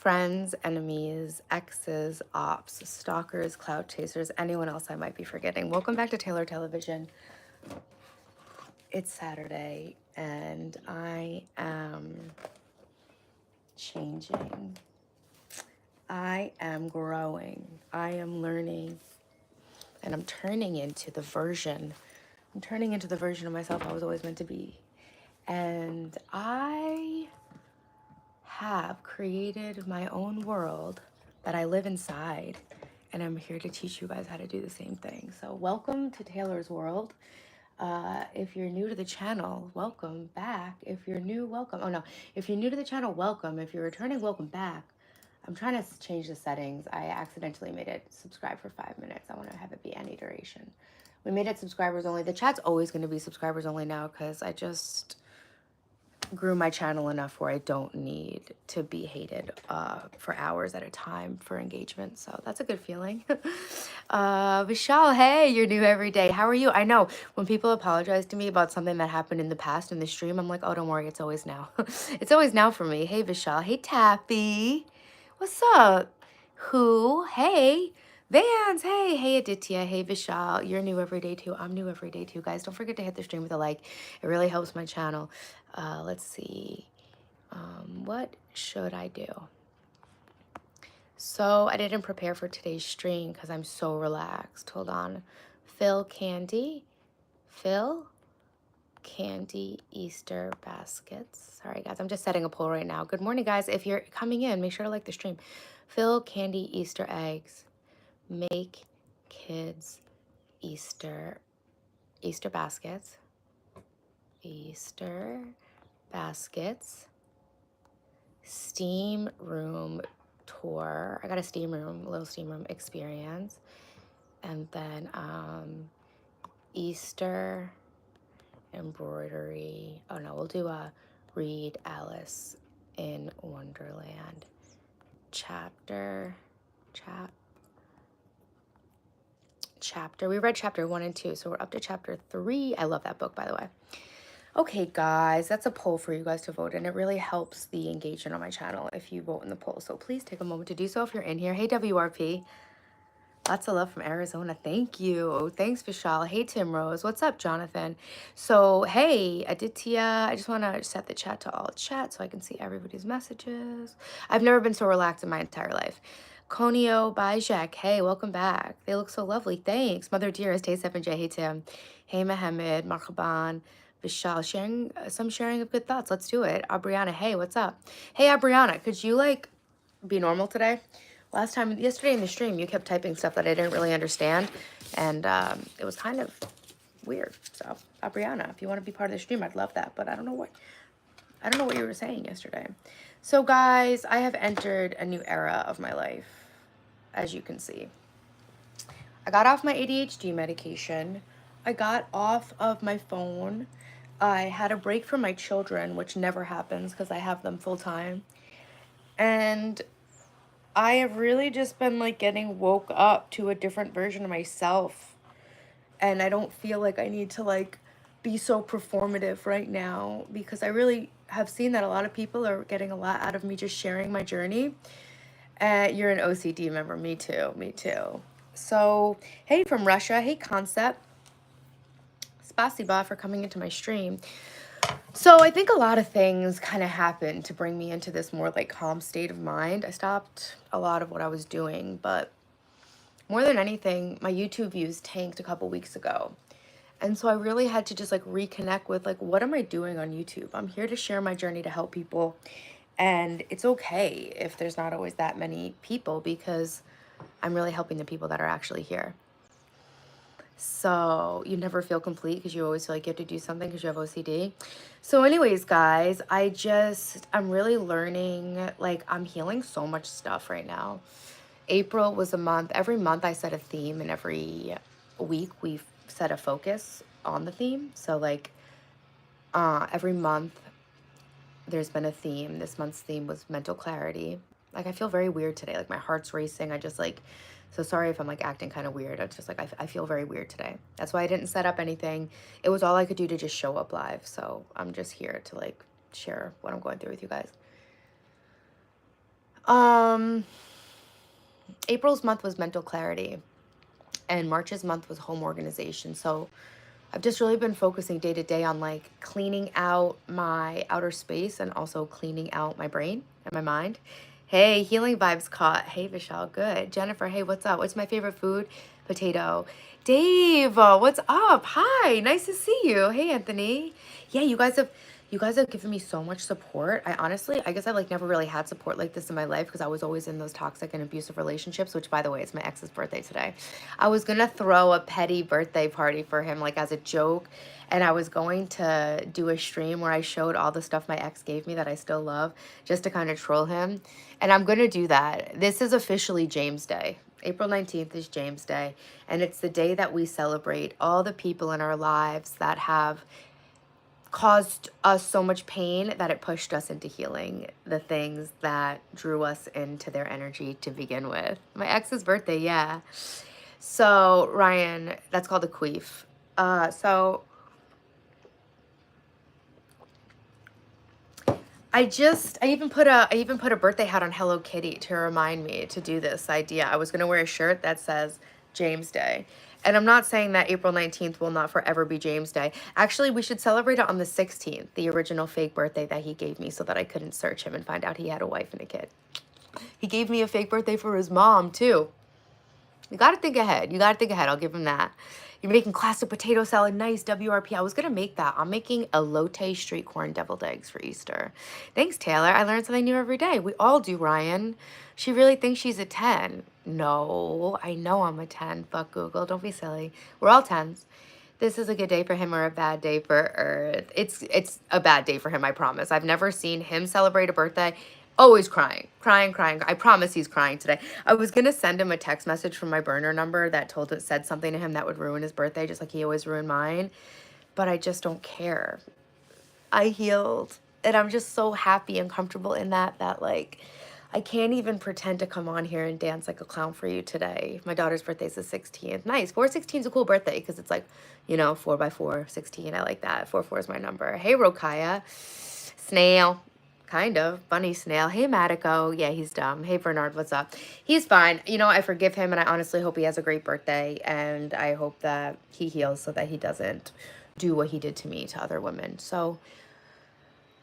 friends, enemies, exes, ops, stalkers, clout chasers, anyone else I might be forgetting. Welcome back to Taylor Television. It's Saturday and I am changing. I am growing. I am learning. And I'm turning into the version of myself I was always meant to be. And I have created my own world that I live inside, and I'm here to teach you guys how to do the same thing. So welcome to Taylor's World. If you're new to the channel, welcome back. If you're new, welcome. Oh no, if you're new to the channel, welcome. If you're returning, welcome back. I'm trying to change the settings. I accidentally made it subscribe for 5 minutes. I want to have it be any duration. We made it subscribers only. The chat's always going to be subscribers only now because I just grew my channel enough where I don't need to be hated for hours at a time for engagement. So that's a good feeling. Vishal, hey, you're new every day. How are you? I know when people apologize to me about something that happened in the past in the stream, I'm like, oh, don't worry, it's always now. It's always now for me. Hey, Vishal. Hey, Tappy. What's up? Who? Hey. Vans, hey Aditya, hey Vishal, you're new every day too. I'm new every day too, guys. Don't forget to hit the stream with a like. It really helps my channel. Let's see. What should I do? So I didn't prepare for today's stream because I'm so relaxed. Hold on. Phil Candy, Easter baskets. Sorry guys, I'm just setting a poll right now. Good morning guys. If you're coming in, make sure to like the stream. Phil Candy Easter eggs. Make kids Easter baskets. Easter baskets. Steam room tour. I got a little steam room experience. And then Easter embroidery. Oh no, we'll do a read Alice in Wonderland chapter. We read chapter 1 and 2, so we're up to chapter 3. I love that book, by the way. Okay, guys, that's a poll for you guys to vote, and it really helps the engagement on my channel if you vote in the poll. So please take a moment to do so if you're in here. Hey, WRP. Lots of love from Arizona. Thank you. Thanks, Vishal. Hey, Tim Rose. What's up, Jonathan? So, hey, Aditya. I just want to set the chat to all chat so I can see everybody's messages. I've never been so relaxed in my entire life. Conio by Jack. Hey, welcome back. They look so lovely. Thanks. Mother Dearest. Hey, 7J. Hey, Tim. Hey, Mohammed. Marhaban. Vishal. Sharing of good thoughts. Let's do it. Abriana. Hey, what's up? Hey, Abriana. Could you, like, be normal today? Yesterday in the stream, you kept typing stuff that I didn't really understand, and it was kind of weird. So, Abriana, if you want to be part of the stream, I'd love that. But I don't know what you were saying yesterday. So, guys, I have entered a new era of my life, as you can see. I got off my ADHD medication. I got off of my phone. I had a break from my children, which never happens because I have them full time, and I have really just been like getting woke up to a different version of myself. And I don't feel like I need to like be so performative right now because I really have seen that a lot of people are getting a lot out of me just sharing my journey. You're an OCD member. Me too. So, hey from Russia. Hey Concept. Spasiba for coming into my stream. So I think a lot of things kind of happened to bring me into this more like calm state of mind. I stopped a lot of what I was doing, but more than anything, my YouTube views tanked a couple weeks ago. And so I really had to just like reconnect with like, what am I doing on YouTube? I'm here to share my journey to help people. And it's okay if there's not always that many people because I'm really helping the people that are actually here. So you never feel complete because you always feel like you have to do something because you have OCD. So anyways, guys, I'm really learning, like I'm healing so much stuff right now. April was a month. Every month I set a theme and every week we set a focus on the theme. So like every month there's been a theme. This month's theme was mental clarity. Like I feel very weird today. Like my heart's racing. So sorry if I'm like acting kind of weird. It's just like I feel very weird today. That's why I didn't set up anything. It was all I could do to just show up live. So I'm just here to like share what I'm going through with you guys. Um, April's month was mental clarity, and March's month was home organization. So I've just really been focusing day to day on like cleaning out my outer space and also cleaning out my brain and my mind. Hey, healing vibes caught. Hey, Vishal, good. Jennifer, hey, what's up? What's my favorite food? Potato. Dave, what's up? Hi, nice to see you. Hey, Anthony. Yeah, you guys have given me so much support. I honestly, I guess I like never really had support like this in my life because I was always in those toxic and abusive relationships, which by the way, it's my ex's birthday today. I was gonna throw a petty birthday party for him like as a joke, and I was going to do a stream where I showed all the stuff my ex gave me that I still love just to kind of troll him. And I'm gonna do that. This is officially James Day. April 19th is James Day, and it's the day that we celebrate all the people in our lives that have caused us so much pain that it pushed us into healing the things that drew us into their energy to begin with. My ex's birthday, yeah. So Ryan, that's called a queef. So I even put a birthday hat on Hello Kitty to remind me to do this idea. I was gonna wear a shirt that says James Day. And I'm not saying that April 19th will not forever be James Day. Actually, we should celebrate it on the 16th, the original fake birthday that he gave me so that I couldn't search him and find out he had a wife and a kid. He gave me a fake birthday for his mom, too. You gotta think ahead. You gotta think ahead. I'll give him that. You're making classic potato salad, nice WRP. I was gonna make that. I'm making elote street corn deviled eggs for Easter. Thanks, Taylor. I learn something new every day. We all do, Ryan. She really thinks she's a 10. No, I know I'm a 10. Fuck Google. Don't be silly. We're all 10s. This is a good day for him or a bad day for Earth. It's a bad day for him, I promise. I've never seen him celebrate a birthday. Always crying, crying, crying. I promise he's crying today. I was gonna send him a text message from my burner number that said something to him that would ruin his birthday, just like he always ruined mine. But I just don't care. I healed, and I'm just so happy and comfortable in that like I can't even pretend to come on here and dance like a clown for you today. My daughter's birthday's the 16th. Nice. 416 is a cool birthday because it's like, 4 by 4, 16. I like that. 4 is my number. Hey, Rokaya. Snail. Kind of. Bunny snail. Hey, Matico. Yeah, he's dumb. Hey, Bernard, what's up? He's fine. I forgive him, and I honestly hope he has a great birthday, and I hope that he heals so that he doesn't do what he did to me to other women. So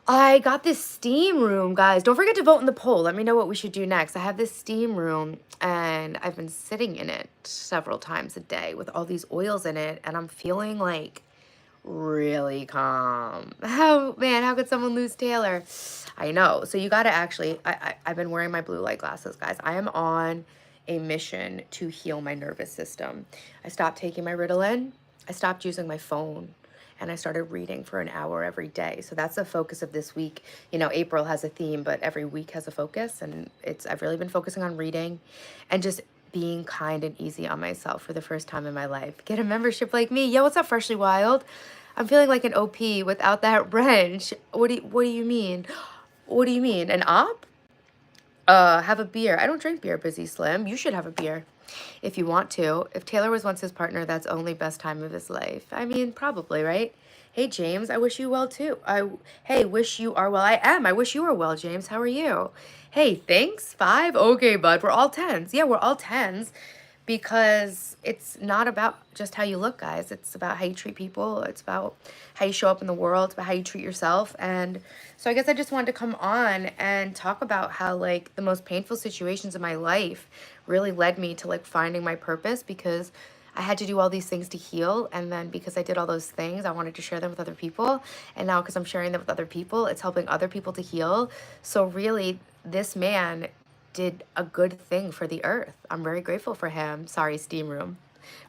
I got this steam room, guys. Don't forget to vote in the poll. Let me know what we should do next. I have this steam room, and I've been sitting in it several times a day with all these oils in it, and I'm feeling like really calm. How could someone lose Taylor? I know. So you got to actually, I've been wearing my blue light glasses, guys. I am on a mission to heal my nervous system. I stopped taking my Ritalin. I stopped using my phone. And I started reading for an hour every day. So that's the focus of this week. April has a theme, but every week has a focus. And I've really been focusing on reading and just being kind and easy on myself for the first time in my life. Get a membership like me. Yo, what's up, Freshly Wild? I'm feeling like an OP without that wrench. What do you mean? What do you mean? An op? Have a beer. I don't drink beer, Busy Slim. You should have a beer if you want to. If Taylor was once his partner, that's only best time of his life. I mean, probably, right? Hey, James, I wish you well, too. Hey, wish you are well. I am. I wish you were well, James. How are you? Hey, thanks. 5? Okay, bud. We're all 10s. Yeah, we're all 10s because it's not about just how you look, guys. It's about how you treat people. It's about how you show up in the world. It's about how you treat yourself. And so I guess I just wanted to come on and talk about how like the most painful situations in my life really led me to like finding my purpose, because I had to do all these things to heal. And then because I did all those things, I wanted to share them with other people. And now because I'm sharing them with other people, it's helping other people to heal. So really, this man did a good thing for the earth. I'm very grateful for him. Sorry, steam room.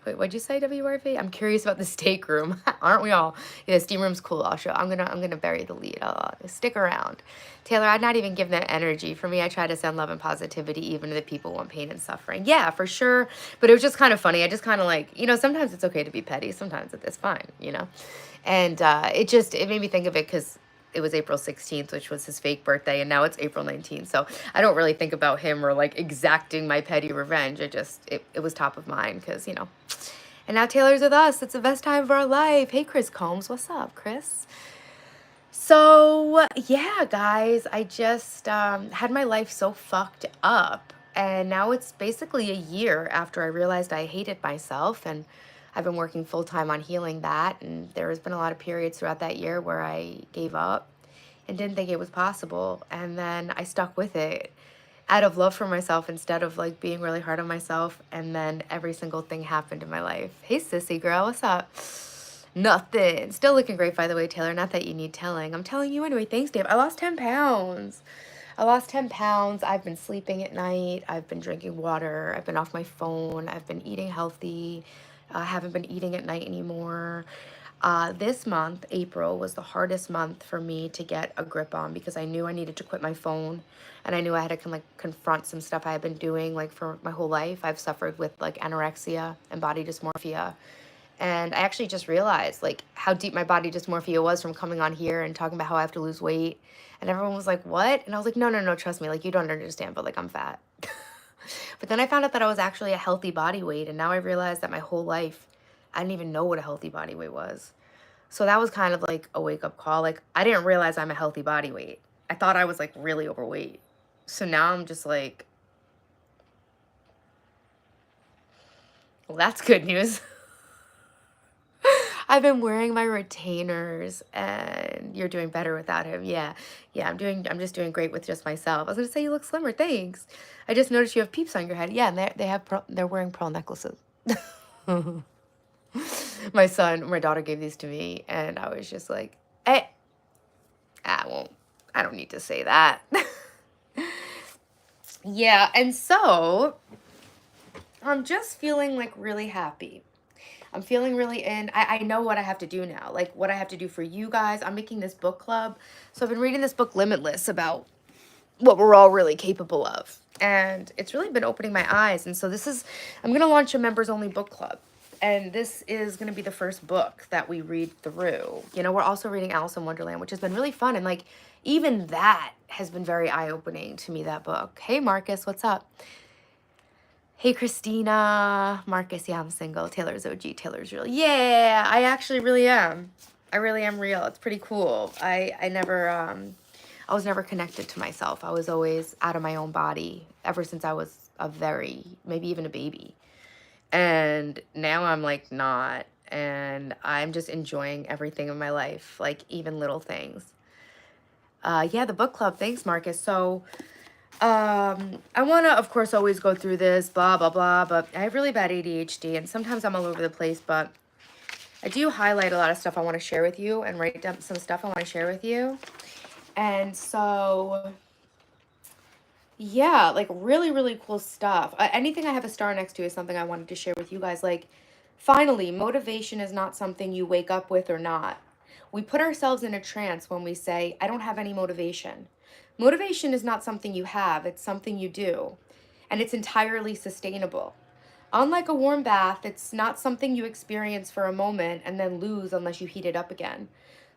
Wait, what'd you say, WRV? I'm curious about the steak room. Aren't we all? Yeah, steam room's cool. I'm gonna bury the lead. I'll stick around. Taylor, I'd not even give that energy. For me, I try to send love and positivity even to the people who want pain and suffering. Yeah, for sure. But it was just kind of funny. I just kind of like, sometimes it's okay to be petty. Sometimes it's fine. And it made me think of it because it was April 16th, which was his fake birthday, and now it's April 19th. So I don't really think about him or like exacting my petty revenge. It was top of mind because, And now Taylor's with us. It's the best time of our life. Hey, Chris Combs. What's up, Chris? So, yeah, guys, I just had my life so fucked up. And now it's basically a year after I realized I hated myself. And I've been working full time on healing that. And there has been a lot of periods throughout that year where I gave up and didn't think it was possible. And then I stuck with it out of love for myself instead of like being really hard on myself. And then every single thing happened in my life. Hey, sissy girl, what's up? Nothing. Still looking great, by the way, Taylor. Not that you need telling. I'm telling you anyway. Thanks, Dave. I lost 10 pounds. I lost 10 pounds. I've been sleeping at night. I've been drinking water. I've been off my phone. I've been eating healthy. I haven't been eating at night anymore. This month, April, was the hardest month for me to get a grip on because I knew I needed to quit my phone, and I knew I had to confront some stuff I had been doing like for my whole life. I've suffered with like anorexia and body dysmorphia. And I actually just realized like how deep my body dysmorphia was from coming on here and talking about how I have to lose weight. And everyone was like, what? And I was like, no, no, no, trust me. Like, you don't understand, but like, I'm fat. But then I found out that I was actually a healthy body weight. And now I realized that my whole life, I didn't even know what a healthy body weight was. So that was kind of like a wake up call. Like, I didn't realize I'm a healthy body weight. I thought I was like really overweight. So now I'm just like, well, that's good news. I've been wearing my retainers, and you're doing better without him. Yeah. Yeah, I'm just doing great with just myself. I was gonna say you look slimmer, thanks. I just noticed you have peeps on your head. Yeah, and they're wearing pearl necklaces. My daughter gave these to me, and I was just like, hey, I don't need to say that. Yeah, and so I'm just feeling like really happy. I'm feeling really I know what I have to do now, like what I have to do for you guys. I'm making this book club. So I've been reading this book, Limitless, about what we're all really capable of. And it's really been opening my eyes. And so I'm going to launch a members only book club. And this is going to be the first book that we read through. You know, we're also reading Alice in Wonderland, which has been really fun. And like, even that has been very eye-opening to me, that book. Hey, Marcus, what's up? Hey, Christina. Marcus, yeah, I'm single. Taylor's OG. Taylor's real. Yeah, I actually really am. I really am real. It's pretty cool. I was never connected to myself. I was always out of my own body ever since I was maybe even a baby. And now I'm like not. And I'm just enjoying everything in my life, like even little things. Yeah, the book club. Thanks, Marcus. So, I want to, of course, always go through this, blah, blah, blah, but I have really bad ADHD, and sometimes I'm all over the place, but I do highlight a lot of stuff I want to share with you and write down some stuff I want to share with you. And so, yeah, like really, really cool stuff. Anything I have a star next to is something I wanted to share with you guys. Like, finally, motivation is not something you wake up with or not. We put ourselves in a trance when we say, I don't have any motivation. Motivation is not something you have, it's something you do. And it's entirely sustainable. Unlike a warm bath, it's not something you experience for a moment and then lose unless you heat it up again.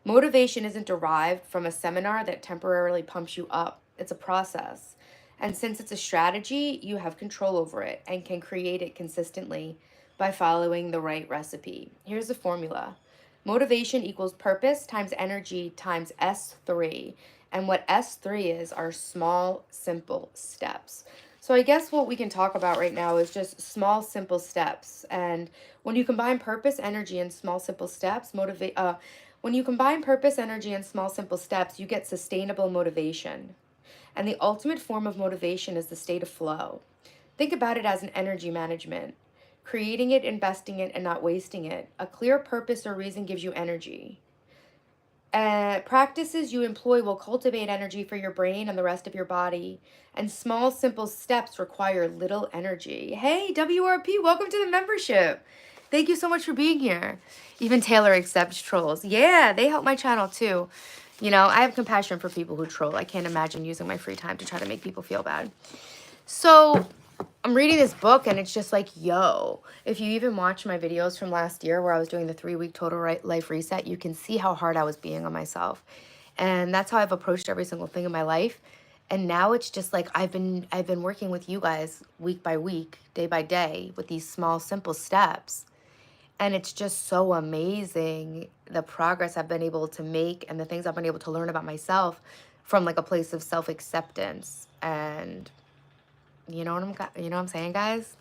Motivation isn't derived from a seminar that temporarily pumps you up. It's a process. And since it's a strategy, you have control over it and can create it consistently by following the right recipe. Here's the formula. Motivation equals purpose times energy times S3. And what S3 is are small, simple steps. So I guess what we can talk about right now is just small, simple steps. And when you combine purpose, energy, and small, simple steps, when you combine purpose, energy, and small, simple steps, you get sustainable motivation. And the ultimate form of motivation is the state of flow. Think about it as an energy management. Creating it, investing it, and not wasting it. A clear purpose or reason gives you energy. Practices you employ will cultivate energy for your brain and the rest of your body. And small, simple steps require little energy. Hey, WRP, welcome to the membership. Thank you so much for being here. Even Taylor accepts trolls. Yeah, they help my channel too. You know, I have compassion for people who troll. I can't imagine using my free time to try to make people feel bad. So I'm reading this book and it's just like, yo, if you even watch my videos from last year where I was doing the 3-week total life reset, you can see how hard I was being on myself. And that's how I've approached every single thing in my life. And now it's just like I've been working with you guys week by week, day by day with these small, simple steps. And it's just so amazing the progress I've been able to make and the things I've been able to learn about myself from like a place of self-acceptance. And you know what I'm saying, guys?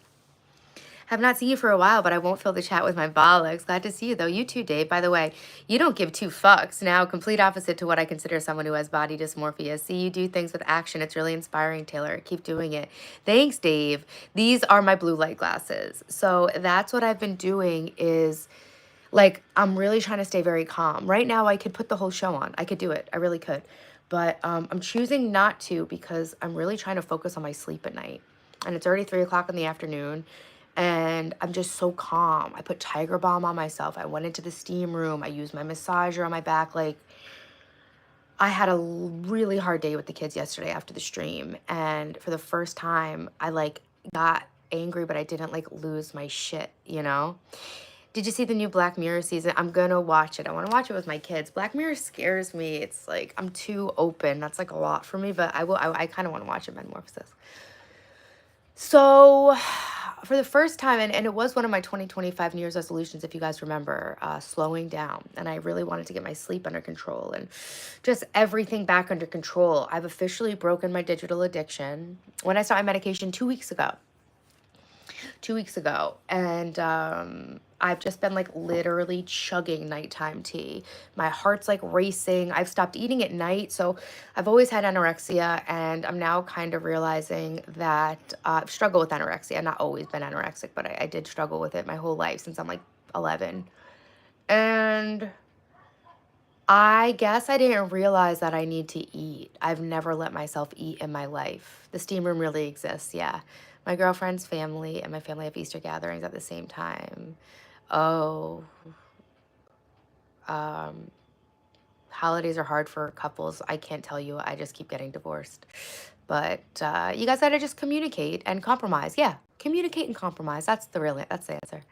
Have not seen you for a while, but I won't fill the chat with my bollocks. Glad to see you, though. You too, Dave. By the way, you don't give two fucks. Now, complete opposite to what I consider someone who has body dysmorphia. See you do things with action. It's really inspiring, Taylor. Keep doing it. Thanks, Dave. These are my blue light glasses. So that's what I've been doing is, like, I'm really trying to stay very calm. Right now, I could put the whole show on. I could do it. I really could. But I'm choosing not to because I'm really trying to focus on my sleep at night. And it's already 3 o'clock in the afternoon. And I'm just so calm. I put Tiger Balm on myself. I went into the steam room. I used my massager on my back. Like, I had a really hard day with the kids yesterday after the stream. And for the first time, I, like, got angry, but I didn't, like, lose my shit, you know? Did you see the new Black Mirror season? I'm gonna watch it. I want to watch it with my kids. Black Mirror scares me. It's like I'm too open. That's like a lot for me, but I kind of want to watch it, Metamorphosis. So for the first time, and it was one of my 2025 New Year's resolutions, if you guys remember, slowing down. And I really wanted to get my sleep under control and just everything back under control. I've officially broken my digital addiction when I started my medication 2 weeks ago. 2 weeks ago. And I've just been like literally chugging nighttime tea. My heart's like racing. I've stopped eating at night. So I've always had anorexia, and I'm now kind of realizing that I've struggled with anorexia. I've not always been anorexic, but I did struggle with it my whole life since I'm like 11. And I guess I didn't realize that I need to eat. I've never let myself eat in my life. The steam room really exists, yeah. My girlfriend's family and my family have Easter gatherings at the same time. Oh, holidays are hard for couples. I can't tell you. I just keep getting divorced. But you guys gotta just communicate and compromise. Yeah, communicate and compromise. That's the answer.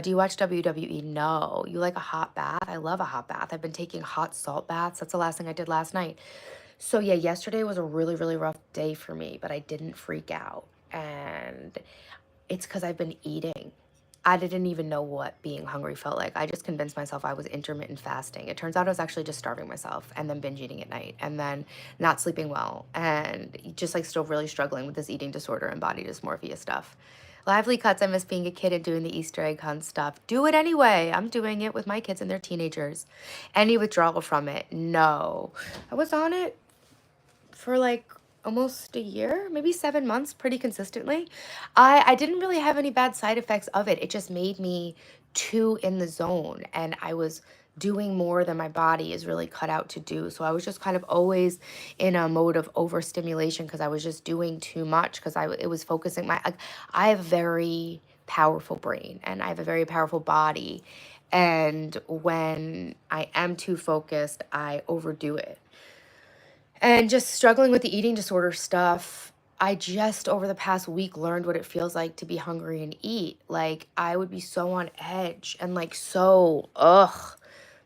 Do you watch WWE? No. You like a hot bath? I love a hot bath. I've been taking hot salt baths. That's the last thing I did last night. So yeah, yesterday was a really, really rough day for me, but I didn't freak out. And it's because I've been eating. I didn't even know what being hungry felt like. I just convinced myself I was intermittent fasting. It turns out I was actually just starving myself and then binge eating at night and then not sleeping well and just like still really struggling with this eating disorder and body dysmorphia stuff. Lively Cuts, I miss being a kid and doing the Easter egg hunt stuff. Do it anyway. I'm doing it with my kids and they're teenagers. Any withdrawal from it? No. I was on it for like almost a year, maybe 7 months, pretty consistently. I didn't really have any bad side effects of it. It just made me too in the zone, and I was doing more than my body is really cut out to do. So I was just kind of always in a mode of overstimulation because I was just doing too much because it was focusing I have a very powerful brain and I have a very powerful body. And when I am too focused, I overdo it. And just struggling with the eating disorder stuff, I just over the past week learned what it feels like to be hungry and eat. Like I would be so on edge and like so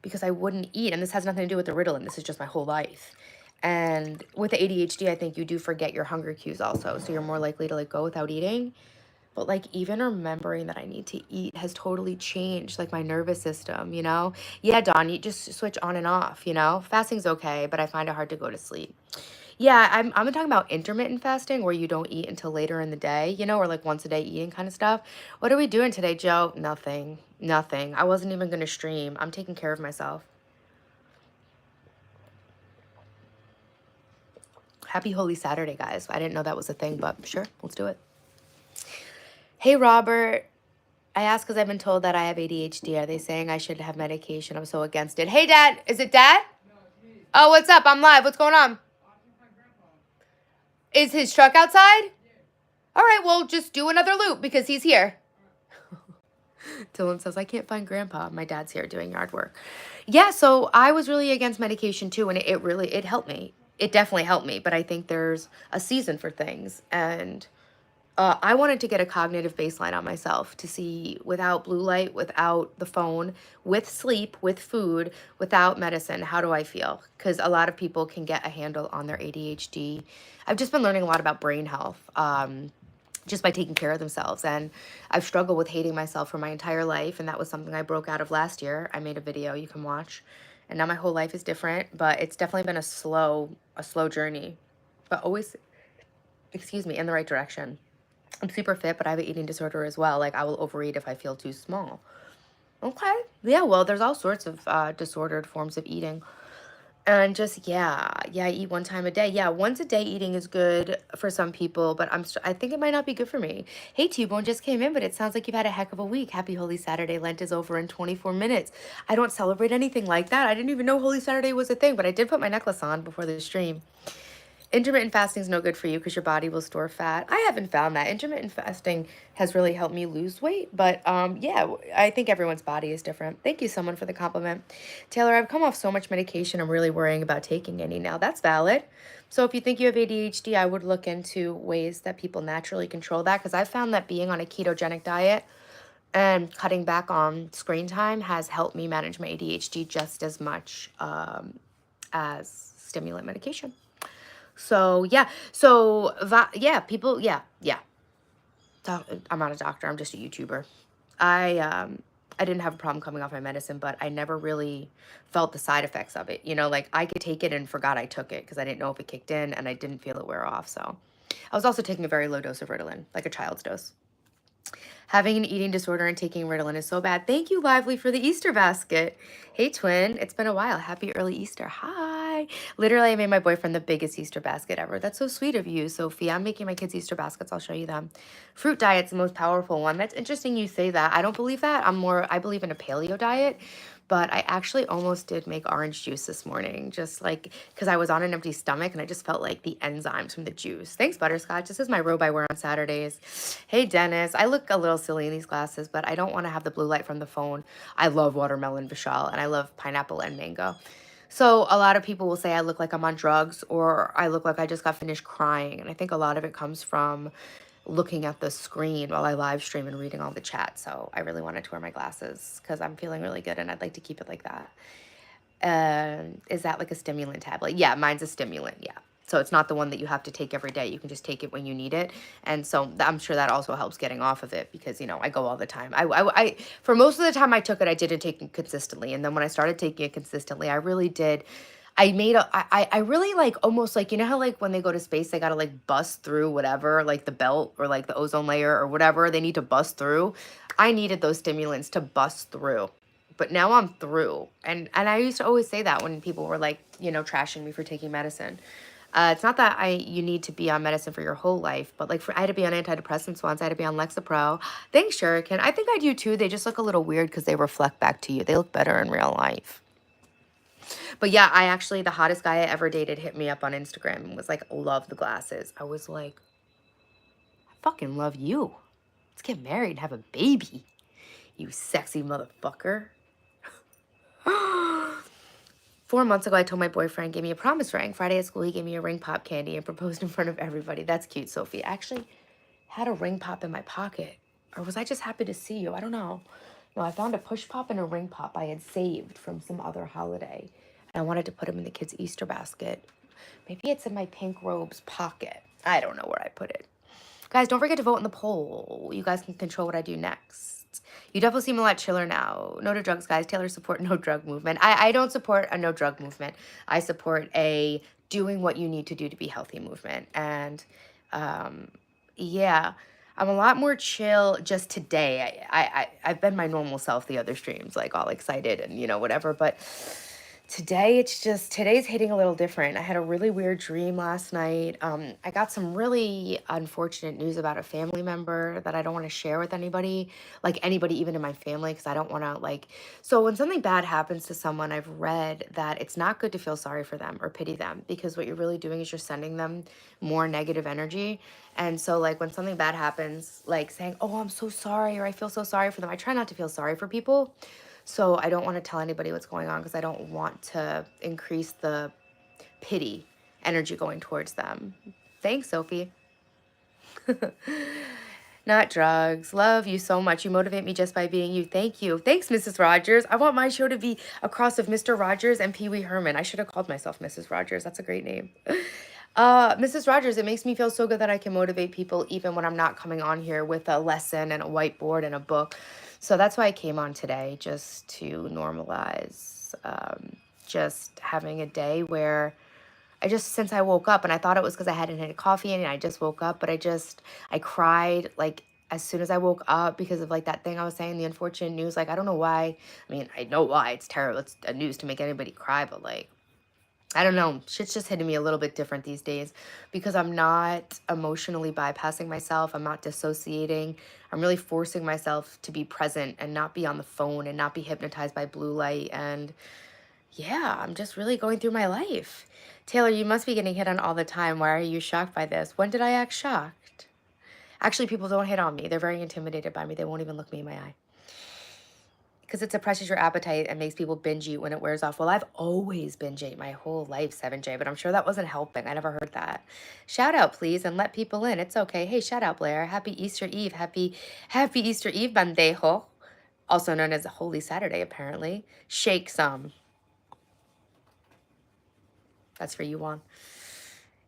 because I wouldn't eat. And this has nothing to do with the Ritalin. This is just my whole life. And with the ADHD, I think you do forget your hunger cues also. So you're more likely to like go without eating. But like even remembering that I need to eat has totally changed like my nervous system, you know? Yeah, Dawn, you just switch on and off, you know? Fasting's okay, but I find it hard to go to sleep. Yeah, I'm talking about intermittent fasting where you don't eat until later in the day, you know, or like once a day eating kind of stuff. What are we doing today, Joe? Nothing. Nothing. I wasn't even gonna stream. I'm taking care of myself. Happy Holy Saturday, guys. I didn't know that was a thing, but sure, let's do it. Hey, Robert. I asked because I've been told that I have ADHD. Are they saying I should have medication? I'm so against it. Hey, Dad. Is it Dad? No, it's me. Oh, what's up? I'm live. What's going on? Is his truck outside? Yeah. All right, well, just do another loop because he's here. Dylan says, I can't find Grandpa. My dad's here doing yard work. Yeah, so I was really against medication too, and it helped me. It definitely helped me, but I think there's a season for things, and I wanted to get a cognitive baseline on myself to see without blue light, without the phone, with sleep, with food, without medicine, how do I feel? Because a lot of people can get a handle on their ADHD. I've just been learning a lot about brain health. just by taking care of themselves. And I've struggled with hating myself for my entire life, and that was something I broke out of last year. I made a video you can watch, and now my whole life is different, but it's definitely been a slow journey, but always, excuse me, in the right direction. I'm super fit, but I have an eating disorder as well. Like, I will overeat if I feel too small. Okay. Yeah, well, there's all sorts of disordered forms of eating. And just, I eat one time a day. Yeah, once a day eating is good for some people, but I think it might not be good for me. Hey, T-Bone just came in, but it sounds like you've had a heck of a week. Happy Holy Saturday. Lent is over in 24 minutes. I don't celebrate anything like that. I didn't even know Holy Saturday was a thing, but I did put my necklace on before the stream. Intermittent fasting is no good for you because your body will store fat. I haven't found that. Intermittent fasting has really helped me lose weight, but yeah, I think everyone's body is different. Thank you, someone, for the compliment. Taylor, I've come off so much medication, I'm really worrying about taking any now. That's valid. So if you think you have ADHD, I would look into ways that people naturally control that, because I've found that being on a ketogenic diet and cutting back on screen time has helped me manage my ADHD just as much as stimulant medication. So, yeah. So, people, yeah. I'm not a doctor. I'm just a YouTuber. I didn't have a problem coming off my medicine, but I never really felt the side effects of it. You know, like, I could take it and forgot I took it because I didn't know if it kicked in, and I didn't feel it wear off. So I was also taking a very low dose of Ritalin, like a child's dose. Having an eating disorder and taking Ritalin is so bad. Thank you, Lively, for the Easter basket. Hey, twin. It's been a while. Happy early Easter. Hi. Literally, I made my boyfriend the biggest Easter basket ever. That's so sweet of you, Sophie. I'm making my kids Easter baskets. I'll show you them. Fruit diet's the most powerful one. That's interesting you say that. I don't believe that. I believe in a paleo diet. But I actually almost did make orange juice this morning, just like, because I was on an empty stomach and I just felt like the enzymes from the juice. Thanks, Butterscotch. This is my robe I wear on Saturdays. Hey, Dennis. I look a little silly in these glasses, but I don't want to have the blue light from the phone. I love watermelon Vishal, and I love pineapple and mango. So a lot of people will say I look like I'm on drugs, or I look like I just got finished crying. And I think a lot of it comes from looking at the screen while I live stream and reading all the chat. So I really wanted to wear my glasses because I'm feeling really good and I'd like to keep it like that. Is that like a stimulant tablet? Yeah, mine's a stimulant. Yeah. So it's not the one that you have to take every day. You can just take it when you need it. And so I'm sure that also helps getting off of it because, you know, I go all the time. I for most of the time I took it, I didn't take it consistently. And then when I started taking it consistently, I really did. I really like, almost like, you know how like when they go to space, they got to like bust through whatever, like the belt or like the ozone layer or whatever they need to bust through. I needed those stimulants to bust through. But now I'm through. And I used to always say that when people were like, you know, trashing me for taking medicine. It's not that you need to be on medicine for your whole life, but like I had to be on antidepressants once. I had to be on Lexapro. Thanks, Shuriken. I think I do too. They just look a little weird because they reflect back to you. They look better in real life. But yeah, the hottest guy I ever dated hit me up on Instagram and was like, love the glasses. I was like, I fucking love you. Let's get married and have a baby, you sexy motherfucker. 4 months ago, I told my boyfriend, gave me a promise ring. Friday at school, he gave me a ring pop candy and proposed in front of everybody. That's cute, Sophie. I actually had a ring pop in my pocket. Or was I just happy to see you? I don't know. No, I found a push pop and a ring pop I had saved from some other holiday. And I wanted to put them in the kids' Easter basket. Maybe it's in my pink robe's pocket. I don't know where I put it. Guys, don't forget to vote in the poll. You guys can control what I do next. You definitely seem a lot chiller now. No to drugs, guys. Taylor support no drug movement. I don't support a no drug movement. I support a doing what you need to do to be healthy movement. And yeah, I'm a lot more chill just today. I've been my normal self the other streams, like all excited and, you know, whatever. But today, today's hitting a little different. I had a really weird dream last night. I got some really unfortunate news about a family member that I don't want to share with anybody, like anybody even in my family, because I don't want to so when something bad happens to someone, I've read that it's not good to feel sorry for them or pity them, because what you're really doing is you're sending them more negative energy. And so like when something bad happens, like saying, oh, I'm so sorry, or I feel so sorry for them. I try not to feel sorry for people. So I don't want to tell anybody what's going on because I don't want to increase the pity energy going towards them. Thanks, Sophie. Not drugs. Love you so much. You motivate me just by being you. Thank you. Thanks, Mrs. Rogers. I want my show to be a cross of Mr. Rogers and Pee Wee Herman. I should have called myself Mrs. Rogers. That's a great name. Mrs. Rogers, it makes me feel so good that I can motivate people even when I'm not coming on here with a lesson and a whiteboard and a book. So that's why I came on today, just to normalize just having a day where since I woke up, and I thought it was because I hadn't had coffee and I just woke up, but I cried like as soon as I woke up because of like that thing I was saying, the unfortunate news. Like, I don't know why. I mean, I know why. It's terrible. It's a news to make anybody cry, but like, I don't know. Shit's just hitting me a little bit different these days because I'm not emotionally bypassing myself. I'm not dissociating. I'm really forcing myself to be present and not be on the phone and not be hypnotized by blue light. And yeah, I'm just really going through my life. Taylor, you must be getting hit on all the time. Why are you shocked by this? When did I act shocked? Actually, people don't hit on me. They're very intimidated by me. They won't even look me in my eye. Because it suppresses your appetite and makes people binge eat when it wears off. Well, I've always binge ate my whole life, 7J, but I'm sure that wasn't helping. I never heard that. Shout out, please, and let people in. It's okay. Hey, shout out, Blair. Happy Easter Eve. Happy Easter Eve, bandejo. Also known as Holy Saturday, apparently. Shake some. That's for you, Juan.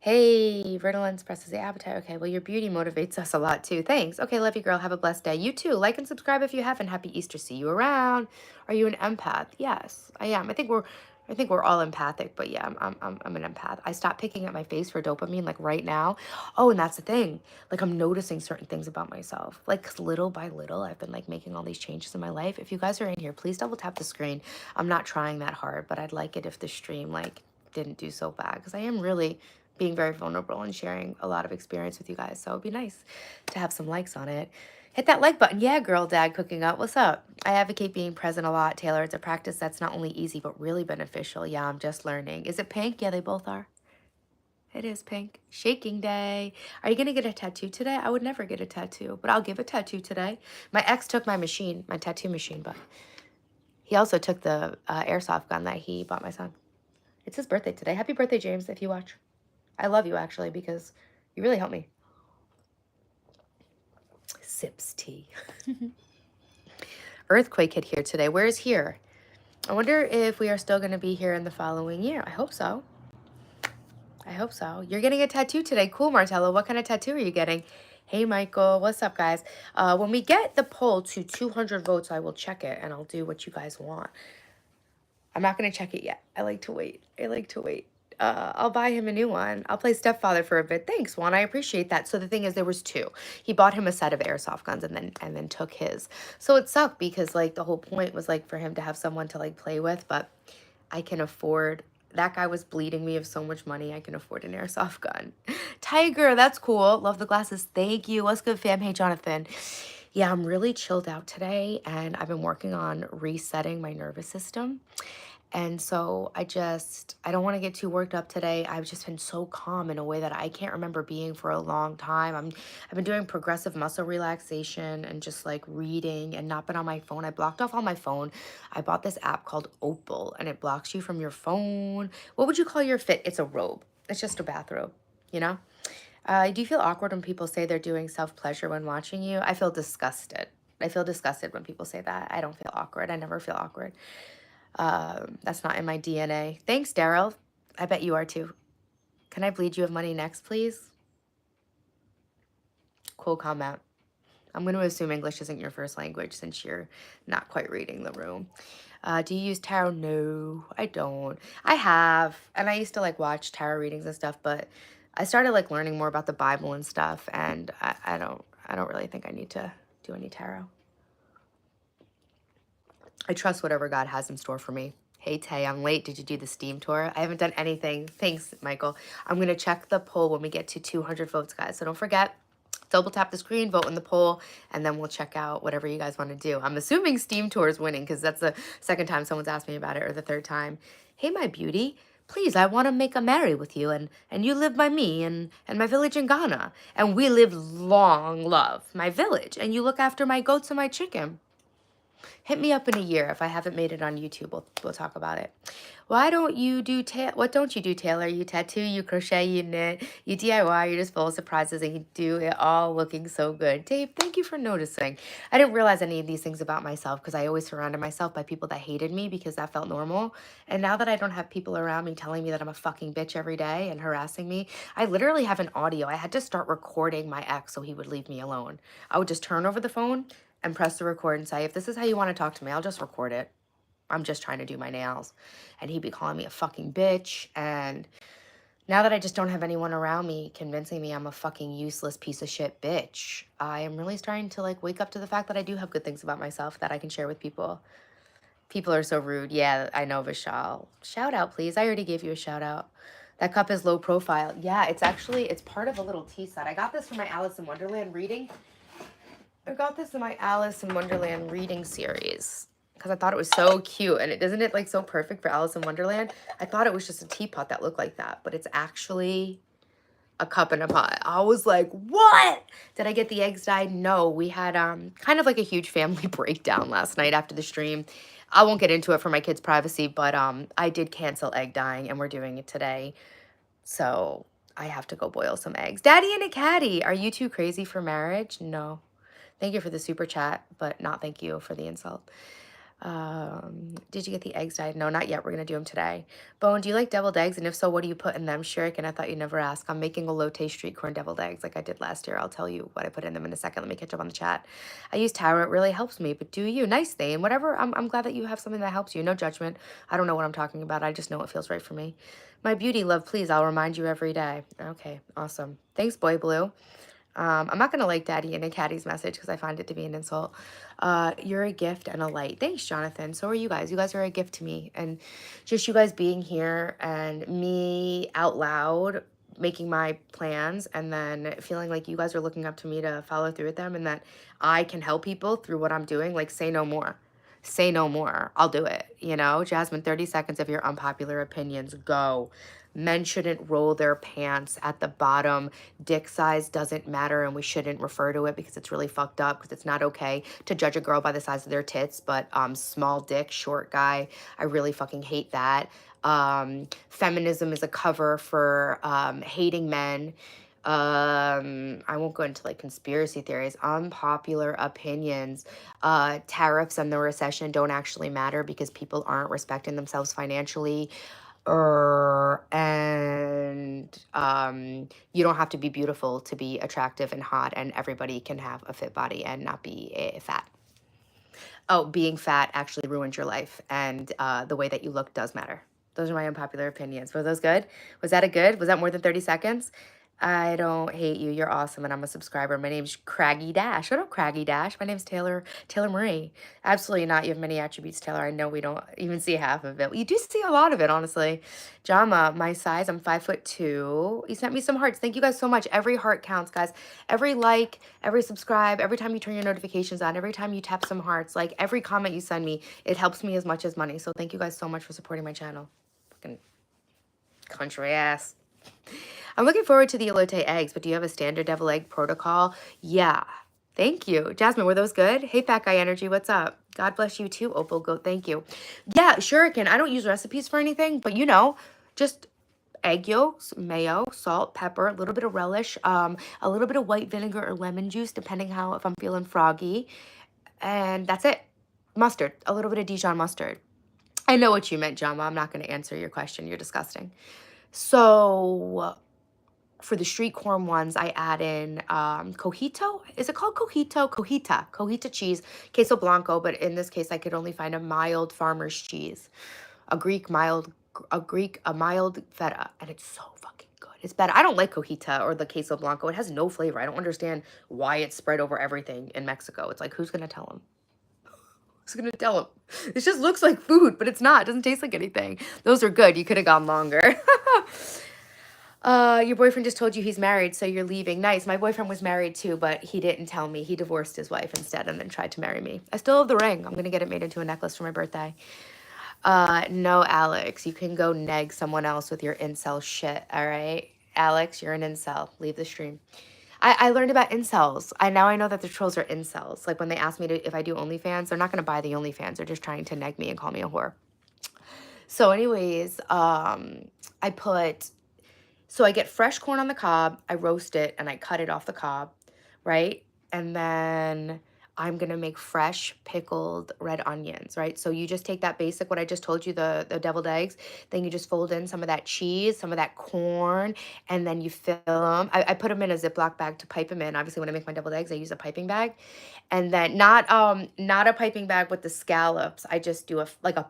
Hey, Ritalin suppresses the appetite. Okay, well, your beauty motivates us a lot too. Thanks. Okay, love you, girl. Have a blessed day. You too. Like and subscribe if you haven't. Happy Easter. See you around. Are you an empath? Yes, I am. I think we're all empathic, but yeah, I'm an empath. I stopped picking at my face for dopamine like right now. Oh, and that's the thing. Like, I'm noticing certain things about myself. Like, 'cause little by little, I've been like making all these changes in my life. If you guys are in here, please double tap the screen. I'm not trying that hard, but I'd like it if the stream like didn't do so bad because I am really being very vulnerable and sharing a lot of experience with you guys. So it'd be nice to have some likes on it. Hit that like button. Yeah, girl, dad cooking up. What's up? I advocate being present a lot, Taylor. It's a practice that's not only easy, but really beneficial. Yeah, I'm just learning. Is it pink? Yeah, they both are. It is pink. Shaking day. Are you going to get a tattoo today? I would never get a tattoo, but I'll give a tattoo today. My ex took my machine, my tattoo machine, but he also took the airsoft gun that he bought my son. It's his birthday today. Happy birthday, James, if you watch. I love you, actually, because you really helped me. Sips tea. Earthquake hit here today. Where is here? I wonder if we are still going to be here in the following year. I hope so. I hope so. You're getting a tattoo today. Cool, Martello. What kind of tattoo are you getting? Hey, Michael. What's up, guys? When we get the poll to 200 votes, I will check it, and I'll do what you guys want. I'm not going to check it yet. I like to wait. I'll buy him a new one. I'll play Stepfather for a bit. Thanks, Juan. I appreciate that. So the thing is, there was two. He bought him a set of airsoft guns and then took his. So it sucked because like the whole point was like for him to have someone to like play with, but I can afford. That guy was bleeding me of so much money. I can afford an airsoft gun. Tiger, that's cool. Love the glasses. Thank you. What's good, fam? Hey, Jonathan. Yeah, I'm really chilled out today, and I've been working on resetting my nervous system. And so I don't want to get too worked up today. I've just been so calm in a way that I can't remember being for a long time. I've been doing progressive muscle relaxation and just like reading and not been on my phone. I blocked off all my phone. I bought this app called Opal, and it blocks you from your phone. What would you call your fit? It's a robe. It's just a bathrobe, you know? Do you feel awkward when people say they're doing self-pleasure when watching you? I feel disgusted. I feel disgusted when people say that. I don't feel awkward. I never feel awkward. That's not in my DNA. Thanks, Daryl. I bet you are too. Can I bleed you of money next, please? Cool comment. I'm going to assume English isn't your first language since you're not quite reading the room. Do you use tarot? No, I don't. I have, and I used to like watch tarot readings and stuff, but I started like learning more about the Bible and stuff, and I don't really think I need to do any tarot. I trust whatever God has in store for me. Hey, Tay, I'm late. Did you do the Steam tour? I haven't done anything. Thanks, Michael. I'm going to check the poll when we get to 200 votes, guys. So don't forget, double tap the screen, vote in the poll, and then we'll check out whatever you guys want to do. I'm assuming Steam tour is winning because that's the second time someone's asked me about it, or the third time. Hey, my beauty. Please, I want to make a marry with you, and you live by me and my village in Ghana. And we live long love, my village. And you look after my goats and my chicken. Hit me up in a year. If I haven't made it on YouTube, we'll talk about it. Why don't you do what don't you do, Taylor? You tattoo, you crochet, you knit, you DIY, you're just full of surprises and you do it all looking so good. Dave, thank you for noticing. I didn't realize any of these things about myself because I always surrounded myself by people that hated me because that felt normal. And now that I don't have people around me telling me that I'm a fucking bitch every day and harassing me, I literally have an audio. I had to start recording my ex so he would leave me alone. I would just turn over the phone and press the record and say, if this is how you want to talk to me, I'll just record it. I'm just trying to do my nails. And he'd be calling me a fucking bitch. And now that I just don't have anyone around me convincing me I'm a fucking useless piece of shit bitch, I am really starting to like wake up to the fact that I do have good things about myself that I can share with people. People are so rude. Yeah, I know, Vishal. Shout out, please. I already gave you a shout out. That cup is low profile. Yeah, it's part of a little tea set. I got this for my Alice in Wonderland reading. I got this in my Alice in Wonderland reading series because I thought it was so cute. And isn't it like so perfect for Alice in Wonderland? I thought it was just a teapot that looked like that, but it's actually a cup and a pot. I was like, what? Did I get the eggs dyed? No, we had kind of like a huge family breakdown last night after the stream. I won't get into it for my kids' privacy, but I did cancel egg dyeing and we're doing it today. So I have to go boil some eggs. Daddy and a caddy, are you too crazy for marriage? No. Thank you for the super chat, but not thank you for the insult. Did you get the eggs dyed? No, not yet. We're going to do them today. Bone, do you like deviled eggs? And if so, what do you put in them? Shuriken, I thought you'd never ask. I'm making a lotte street corn deviled eggs like I did last year. I'll tell you what I put in them in a second. Let me catch up on the chat. I use tarot. It really helps me, but do you? Nice thing. Whatever. I'm glad that you have something that helps you. No judgment. I don't know what I'm talking about. I just know it feels right for me. My beauty love, please. I'll remind you every day. Okay, awesome. Thanks, Boy Blue. I'm not going to like Daddy and a Caddy's message because I find it to be an insult. You're a gift and a light. Thanks, Jonathan. So are you guys. You guys are a gift to me. And just you guys being here and me out loud making my plans and then feeling like you guys are looking up to me to follow through with them and that I can help people through what I'm doing. Like, say no more. Say no more. I'll do it. You know, Jasmine, 30 seconds of your unpopular opinions. Go. Men shouldn't roll their pants at the bottom. Dick size doesn't matter and we shouldn't refer to it because it's really fucked up because it's not okay to judge a girl by the size of their tits, but small dick, short guy, I really fucking hate that. Feminism is a cover for hating men. I won't go into like conspiracy theories, unpopular opinions. Tariffs and the recession don't actually matter because people aren't respecting themselves financially. And you don't have to be beautiful to be attractive and hot, and everybody can have a fit body and not be fat. Oh, being fat actually ruins your life, and the way that you look does matter. Those are my unpopular opinions. Were those good? Was that a good? Was that more than 30 seconds? I don't hate you. You're awesome, and I'm a subscriber. My name's Craggy Dash. What up, Craggy Dash? My name's Taylor Marie. Absolutely not. You have many attributes, Taylor. I know we don't even see half of it. You do see a lot of it, honestly. Jama, my size, I'm 5'2". You sent me some hearts. Thank you guys so much. Every heart counts, guys. Every like, every subscribe, every time you turn your notifications on, every time you tap some hearts, like every comment you send me, it helps me as much as money. So thank you guys so much for supporting my channel. Fucking country ass. I'm looking forward to the elote eggs, but do you have a standard devil egg protocol? Yeah. Thank you. Jasmine, were those good? Hey, Fat Guy Energy, what's up? God bless you too, Opal Goat. Thank you. Yeah, Shuriken. I don't use recipes for anything, but you know, just egg yolks, mayo, salt, pepper, a little bit of relish, a little bit of white vinegar or lemon juice, depending how if I'm feeling froggy. And that's it. Mustard, a little bit of Dijon mustard. I know what you meant, Jama. I'm not going to answer your question. You're disgusting. So for the street corn ones, I add in cojito. Is it called cojito? Cojita cheese, queso blanco. But in this case, I could only find a mild farmer's cheese, a mild feta, and it's so fucking good. It's better. I don't like cojita or the queso blanco. It has no flavor. I don't understand why it's spread over everything in Mexico. It's like, who's gonna tell them? Who's gonna tell them? It just looks like food, but it's not. It doesn't taste like anything. Those are good. You could have gone longer. Your boyfriend just told you he's married, so you're leaving. Nice. My boyfriend was married too, but he didn't tell me. He divorced his wife instead and then tried to marry me. I still have the ring. I'm going to get it made into a necklace for my birthday. No, Alex, you can go neg someone else with your incel shit, all right? Alex, you're an incel. Leave the stream. I learned about incels. Now I know that the trolls are incels. Like when they ask me if I do OnlyFans, they're not going to buy the OnlyFans. They're just trying to neg me and call me a whore. So anyways, I put, so I get fresh corn on the cob, I roast it and I cut it off the cob, right? And then I'm gonna make fresh pickled red onions, right? So you just take that basic, what I just told you, the deviled eggs, then you just fold in some of that cheese, some of that corn, and then you fill them. I put them in a Ziploc bag to pipe them in. Obviously, when I make my deviled eggs, I use a piping bag. And then not a piping bag with the scallops. I just do like a,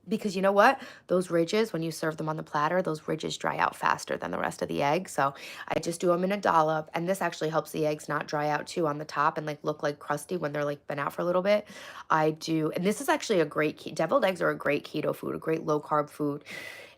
because you know what? Those ridges, when you serve them on the platter, those ridges dry out faster than the rest of the egg. So I just do them in a dollop. And this actually helps the eggs not dry out too on the top and like look like crusty when they're like been out for a little bit. I do, and this is actually a great, deviled eggs are a great keto food, a great low carb food.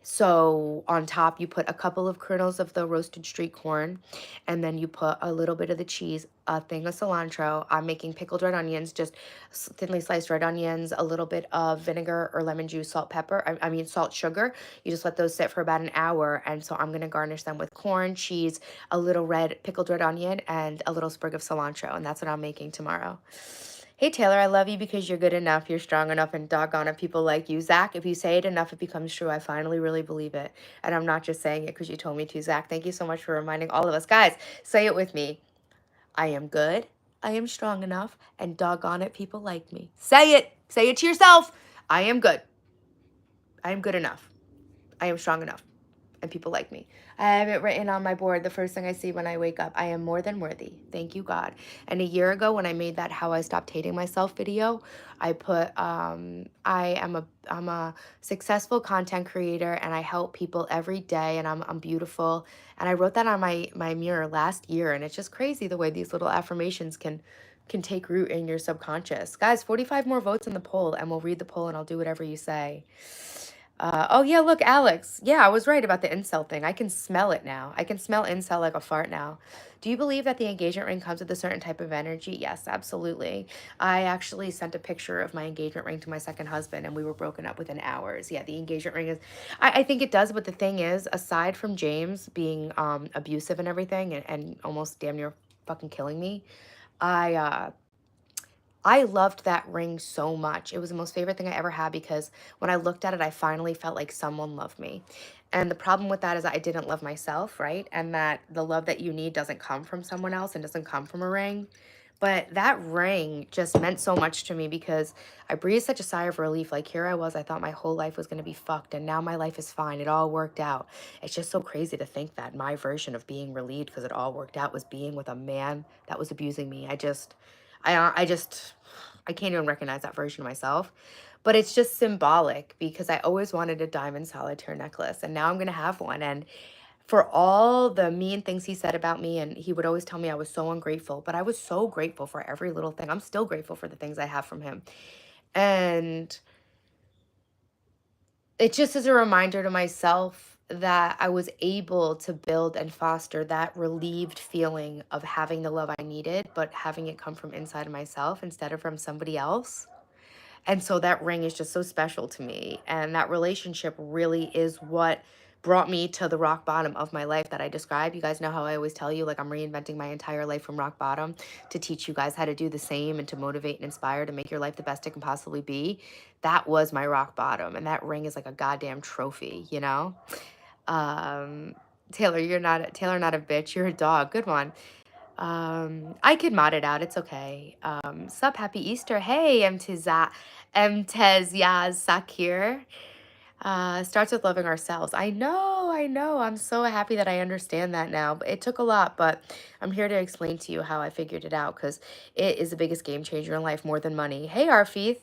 So on top, you put a couple of kernels of the roasted street corn, and then you put a little bit of the cheese, a thing of cilantro. I'm making pickled red onions, just thinly sliced red onions, a little bit of vinegar or lemon juice, salt, pepper. I mean, salt, sugar. You just let those sit for about an hour. And so I'm going to garnish them with corn, cheese, a little pickled red onion, and a little sprig of cilantro. And that's what I'm making tomorrow. Hey, Taylor, I love you because you're good enough, you're strong enough, and doggone it, people like you. Zach, if you say it enough, it becomes true. I finally really believe it. And I'm not just saying it because you told me to. Zach, thank you so much for reminding all of us. Guys, say it with me. I am good, I am strong enough, and doggone it, people like me. Say it. Say it to yourself. I am good. I am good enough. I am strong enough, and people like me. I have it written on my board, the first thing I see when I wake up. I am more than worthy. Thank you, God. And a year ago, when I made that How I Stopped Hating Myself video, I put, I'm a successful content creator, and I help people every day, and I'm beautiful. And I wrote that on my mirror last year, and it's just crazy the way these little affirmations can take root in your subconscious. Guys, 45 more votes in the poll, and we'll read the poll, and I'll do whatever you say. Oh yeah, look, Alex. Yeah, I was right about the incel thing. I can smell it now. I can smell incel like a fart now. Do you believe that the engagement ring comes with a certain type of energy? Yes, absolutely. I actually sent a picture of my engagement ring to my second husband, and we were broken up within hours. Yeah, the engagement ring is, I think it does, but the thing is, aside from James being abusive and everything and almost damn near fucking killing me, I I loved that ring so much. It was the most favorite thing I ever had because when I looked at it, I finally felt like someone loved me. And the problem with that is that I didn't love myself, right? And that the love that you need doesn't come from someone else and doesn't come from a ring. But that ring just meant so much to me because I breathed such a sigh of relief. Like, here I was, I thought my whole life was going to be fucked, and now my life is fine. It all worked out. It's just so crazy to think that my version of being relieved because it all worked out was being with a man that was abusing me. I can't even recognize that version of myself. But it's just symbolic because I always wanted a diamond solitaire necklace, and now I'm going to have one. And for all the mean things he said about me, and he would always tell me I was so ungrateful, but I was so grateful for every little thing. I'm still grateful for the things I have from him. And it just is a reminder to myself that I was able to build and foster that relieved feeling of having the love I needed, but having it come from inside of myself instead of from somebody else. And so that ring is just so special to me. And that relationship really is what brought me to the rock bottom of my life that I described. You guys know how I always tell you, like, I'm reinventing my entire life from rock bottom to teach you guys how to do the same and to motivate and inspire to make your life the best it can possibly be. That was my rock bottom. And that ring is like a goddamn trophy, you know? Um, Taylor, Taylor, not a bitch. You're a dog. Good one. I could mod it out. It's okay. Sup, happy Easter. Hey, Mtez Sakir. Starts with loving ourselves. I know, I know. I'm so happy that I understand that now. But it took a lot, but I'm here to explain to you how I figured it out because it is the biggest game changer in life, more than money. Hey, Arfeeth.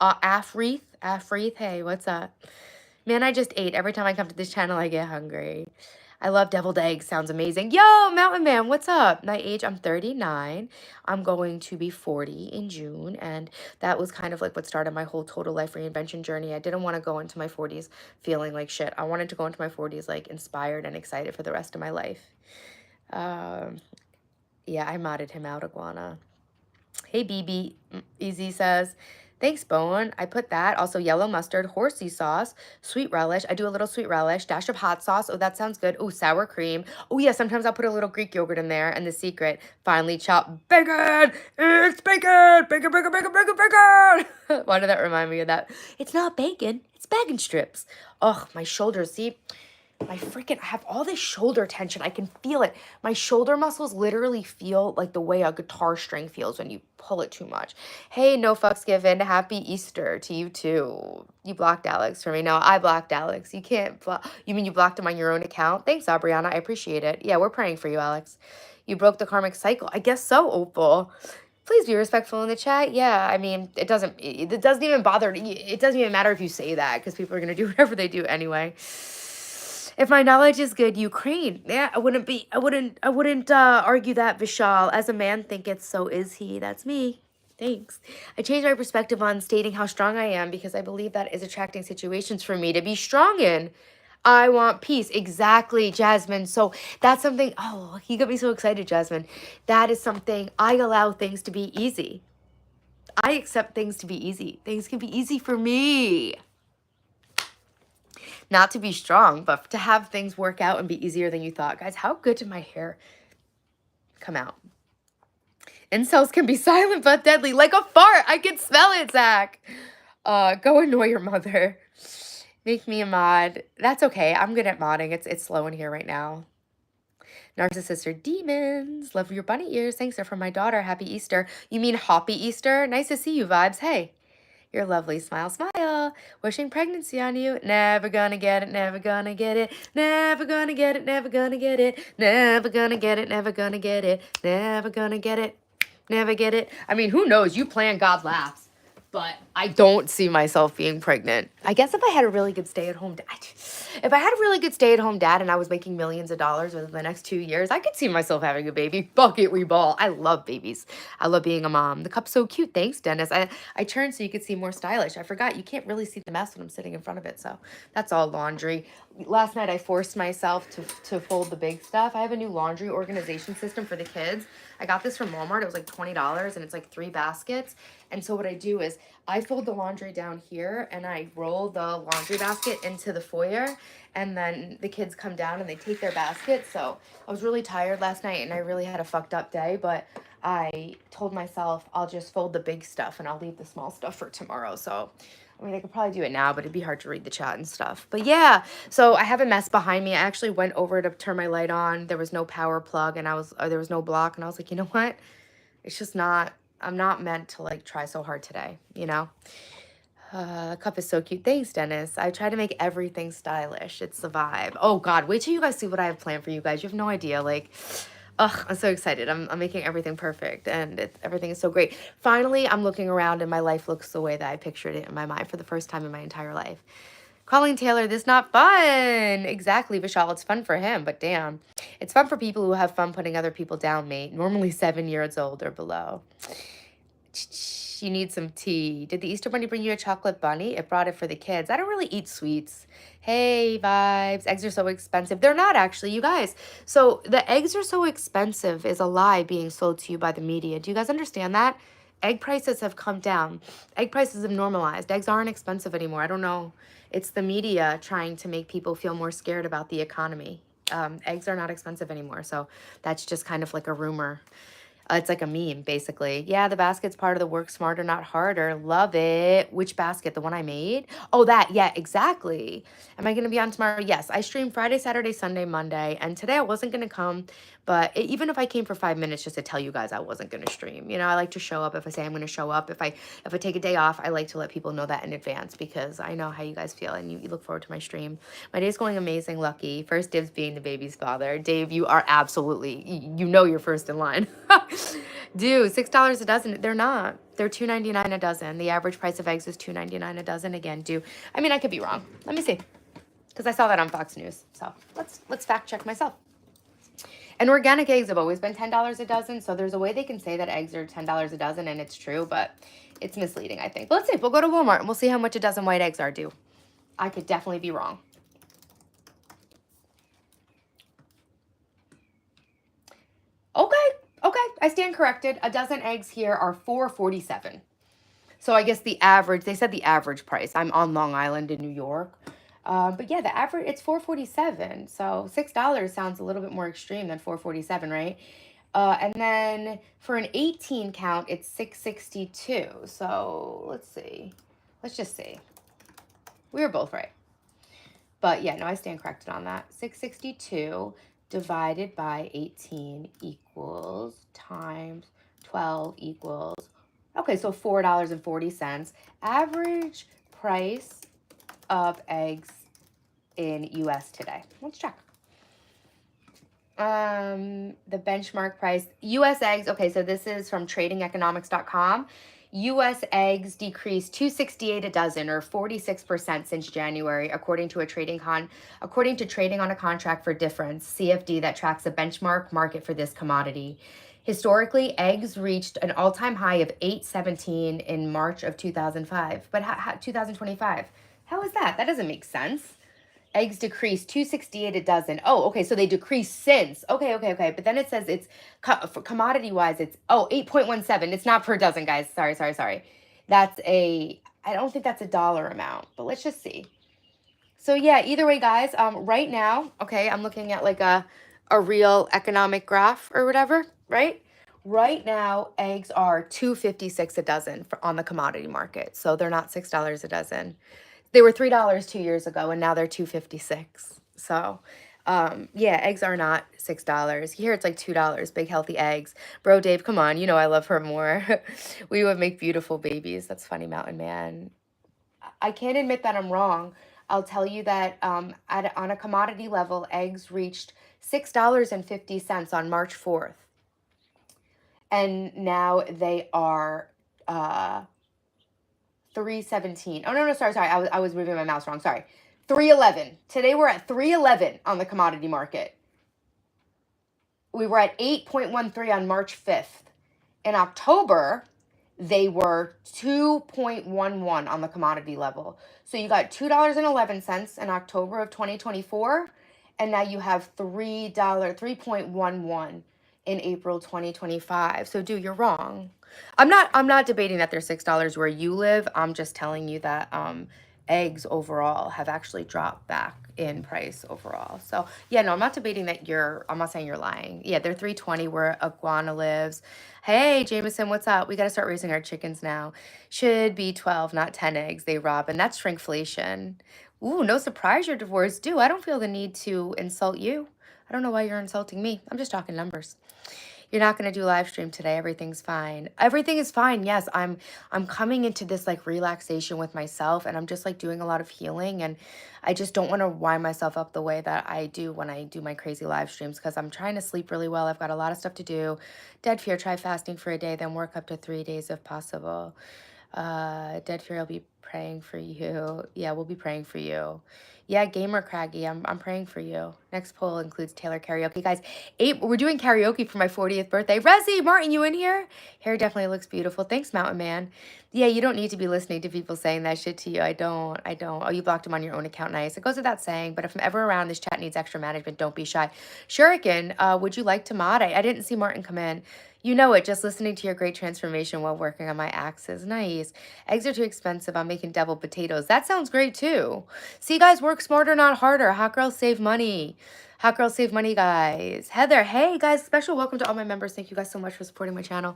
Afreeth, hey, what's up? Man, I just ate. Every time I come to this channel, I get hungry. I love deviled eggs. Sounds amazing. Yo, Mountain Man, what's up? My age, I'm 39. I'm going to be 40 in June. And that was kind of like what started my whole total life reinvention journey. I didn't want to go into my 40s feeling like shit. I wanted to go into my 40s like inspired and excited for the rest of my life. Yeah, I modded him out, Iguana. Hey, BB, Easy says, Thanks, Bone. I put that. Also, yellow mustard, horsey sauce, sweet relish. I do a little sweet relish, dash of hot sauce. Oh, that sounds good. Oh, sour cream. Oh, yeah, sometimes I'll put a little Greek yogurt in there. And the secret, finely chopped bacon. It's bacon. Bacon, bacon, bacon, bacon, bacon. Why did that remind me of that? It's not bacon. It's bacon strips. Oh, my shoulders. See? I have all this shoulder tension. I can feel it. My shoulder muscles literally feel like the way a guitar string feels when you pull it too much. Hey, no fucks given. Happy Easter to you too. You blocked Alex for me. No, I blocked Alex. You can't block. You mean you blocked him on your own account? Thanks, Aubriana. I appreciate it. Yeah, we're praying for you, Alex. You broke the karmic cycle. I guess so, Opal. Please be respectful in the chat. Yeah, I mean, it doesn't even bother. It doesn't even matter if you say that because people are going to do whatever they do anyway. If my knowledge is good, Ukraine. Yeah, I wouldn't argue that, Vishal. As a man thinketh, so is he. That's me. Thanks. I changed my perspective on stating how strong I am because I believe that is attracting situations for me to be strong in. I want peace. Exactly, Jasmine. So that's something, oh, he got me so excited, Jasmine. That is something, I allow things to be easy. I accept things to be easy. Things can be easy for me. Not to be strong, but to have things work out and be easier than you thought. Guys, how good did my hair come out? Incels can be silent but deadly. Like a fart. I can smell it, Zach. Go annoy your mother. Make me a mod. That's okay. I'm good at modding. It's slow in here right now. Narcissists are demons. Love your bunny ears. Thanks, they're from my daughter. Happy Easter. You mean Hoppy Easter? Nice to see you, vibes. Hey. You're lovely. Smile, smile. Wishing pregnancy on you. Never gonna get it. Never gonna get it. Never gonna get it. Never gonna get it. Never gonna get it. Never gonna get it. Never gonna get it. Never get it. I mean, who knows? You plan, God laughs. But I don't see myself being pregnant. I guess if I had a really good stay-at-home dad, if I had a really good stay-at-home dad and I was making millions of dollars within the next 2 years, I could see myself having a baby. Fuck it, we ball. I love babies. I love being a mom. The cup's so cute. Thanks, Dennis. I turned so you could see more stylish. I forgot you can't really see the mess when I'm sitting in front of it. So that's all laundry. Last night I forced myself to fold the big stuff. I have a new laundry organization system for the kids. I got this from Walmart. It was like $20 and it's like 3 baskets. And so what I do is I fold the laundry down here and I roll the laundry basket into the foyer, and then the kids come down and they take their basket. So I was really tired last night and I really had a fucked up day, but I told myself I'll just fold the big stuff and I'll leave the small stuff for tomorrow. So I mean, I could probably do it now, but it'd be hard to read the chat and stuff. But yeah, so I have a mess behind me. I actually went over to turn my light on. There was no power plug and there was no block. And I was like, you know what? It's just not, I'm not meant to like try so hard today, you know? The cup is so cute. Thanks, Dennis. I try to make everything stylish. It's the vibe. Oh God, wait till you guys see what I have planned for you guys. You have no idea. Like, ugh, I'm so excited. I'm making everything perfect and everything is so great. Finally, I'm looking around and my life looks the way that I pictured it in my mind for the first time in my entire life. Calling Taylor, this not fun. Exactly, Vishal. It's fun for him, but damn. It's fun for people who have fun putting other people down, mate. Normally 7 years old or below. You need some tea. Did the Easter Bunny bring you a chocolate bunny? It brought it for the kids. I don't really eat sweets. Hey, vibes. Eggs are so expensive. They're not actually, you guys. So the eggs are so expensive is a lie being sold to you by the media. Do you guys understand that? Egg prices have come down. Egg prices have normalized. Eggs aren't expensive anymore. I don't know. It's the media trying to make people feel more scared about the economy. Eggs are not expensive anymore. So that's just kind of like a rumor. It's like a meme, basically. Yeah, the basket's part of the work smarter, not harder. Love it. Which basket? The one I made? Oh, that. Yeah, exactly. Am I going to be on tomorrow? Yes. I stream Friday, Saturday, Sunday, Monday. And today I wasn't going to come. But even if I came for 5 minutes just to tell you guys I wasn't going to stream. You know, I like to show up if I say I'm going to show up. If I take a day off, I like to let people know that in advance because I know how you guys feel and you look forward to my stream. My day's going amazing, Lucky. First dibs being the baby's father. Dave, you are absolutely, you know you're first in line. Dude, $6 a dozen. They're not. They're $2.99 a dozen. The average price of eggs is $2.99 a dozen. Again, I mean, I could be wrong. Let me see. Because I saw that on Fox News. So let's fact check myself. And organic eggs have always been $10 a dozen. So there's a way they can say that eggs are $10 a dozen and it's true, but it's misleading, I think. But let's see. We'll go to Walmart and we'll see how much a dozen white eggs are due. I could definitely be wrong. Okay. I stand corrected. A dozen eggs here are $4.47. So I guess the average, they said the average price. I'm on Long Island in New York. But yeah, the average, it's 4.47. So $6 sounds a little bit more extreme than 4.47, right? And then for an 18 count, it's 6.62. So let's see. Let's just see. We were both right. But yeah, no, I stand corrected on that. 6.62 divided by 18 equals times 12 equals, okay, so $4.40. Average price of eggs in US today. Let's check. The benchmark price, US eggs, okay, so this is from tradingeconomics.com. US eggs decreased 268 a dozen, or 46% since January, according to Trading on a Contract for Difference, CFD, that tracks a benchmark market for this commodity. Historically, eggs reached an all-time high of 817 in March of 2005. But 2025. How is that? That doesn't make sense. Eggs decreased 268 a dozen. Oh, okay. So they decreased since. Okay. But then it says it's for commodity wise, it's 8.17. It's not per dozen, guys. Sorry. That's I don't think that's a dollar amount, but let's just see. So yeah, either way, guys, right now, okay, I'm looking at like a real economic graph or whatever, right? Right now, eggs are 2.56 a dozen on the commodity market. So they're not $6 a dozen. They were $3 2 years ago, and now they're 2.56. So, yeah, eggs are not $6. Here it's like $2. Big healthy eggs, bro. Dave, come on, you know I love her more. We would make beautiful babies. That's funny, Mountain Man. I can't admit that I'm wrong. I'll tell you that on a commodity level, eggs reached $6.50 on March 4th, and now they are 317. Oh no, sorry. I was moving my mouse wrong. Sorry. 311. Today we're at 311 on the commodity market. We were at 8.13 on March 5th. In October, they were 2.11 on the commodity level. So you got $2.11 in October of 2024, and now you have $3.11 in April 2025. So dude, you're wrong. I'm not debating that they're $6 where you live. I'm just telling you that eggs overall have actually dropped back in price overall. So yeah, no, I'm not debating that I'm not saying you're lying. Yeah, they're 320 where Iguana lives. Hey, Jameson, what's up? We got to start raising our chickens now. Should be 12, not 10 eggs. They rob, and that's shrinkflation. Ooh, no surprise you're divorced. Dude, I don't feel the need to insult you. I don't know why you're insulting me. I'm just talking numbers. You're not going to do live stream today. Everything's fine. Everything is fine. Yes, I'm coming into this like relaxation with myself, and I'm just like doing a lot of healing, and I just don't want to wind myself up the way that I do when I do my crazy live streams, because I'm trying to sleep really well. I've got a lot of stuff to do. Dead fear, try fasting for a day, then work up to 3 days if possible. Dead fear, I'll be praying for you. Yeah, we'll be praying for you. Yeah, Gamer Craggy, I'm praying for you. Next poll includes Taylor karaoke. Guys, we're doing karaoke for my 40th birthday. Resi, Martin, you in here? Hair definitely looks beautiful. Thanks, Mountain Man. Yeah, you don't need to be listening to people saying that shit to you. I don't. Oh, you blocked them on your own account. Nice. It goes without saying, but if I'm ever around, this chat needs extra management. Don't be shy. Shuriken, would you like to mod? I didn't see Martin come in. You know it, just listening to your great transformation while working on my axes. Nice. Eggs are too expensive. I'm making deviled potatoes. That sounds great too. See, guys, work smarter, not harder. Hot girls save money. Hot girls save money, guys. Heather, hey, guys, special welcome to all my members. Thank you guys so much for supporting my channel.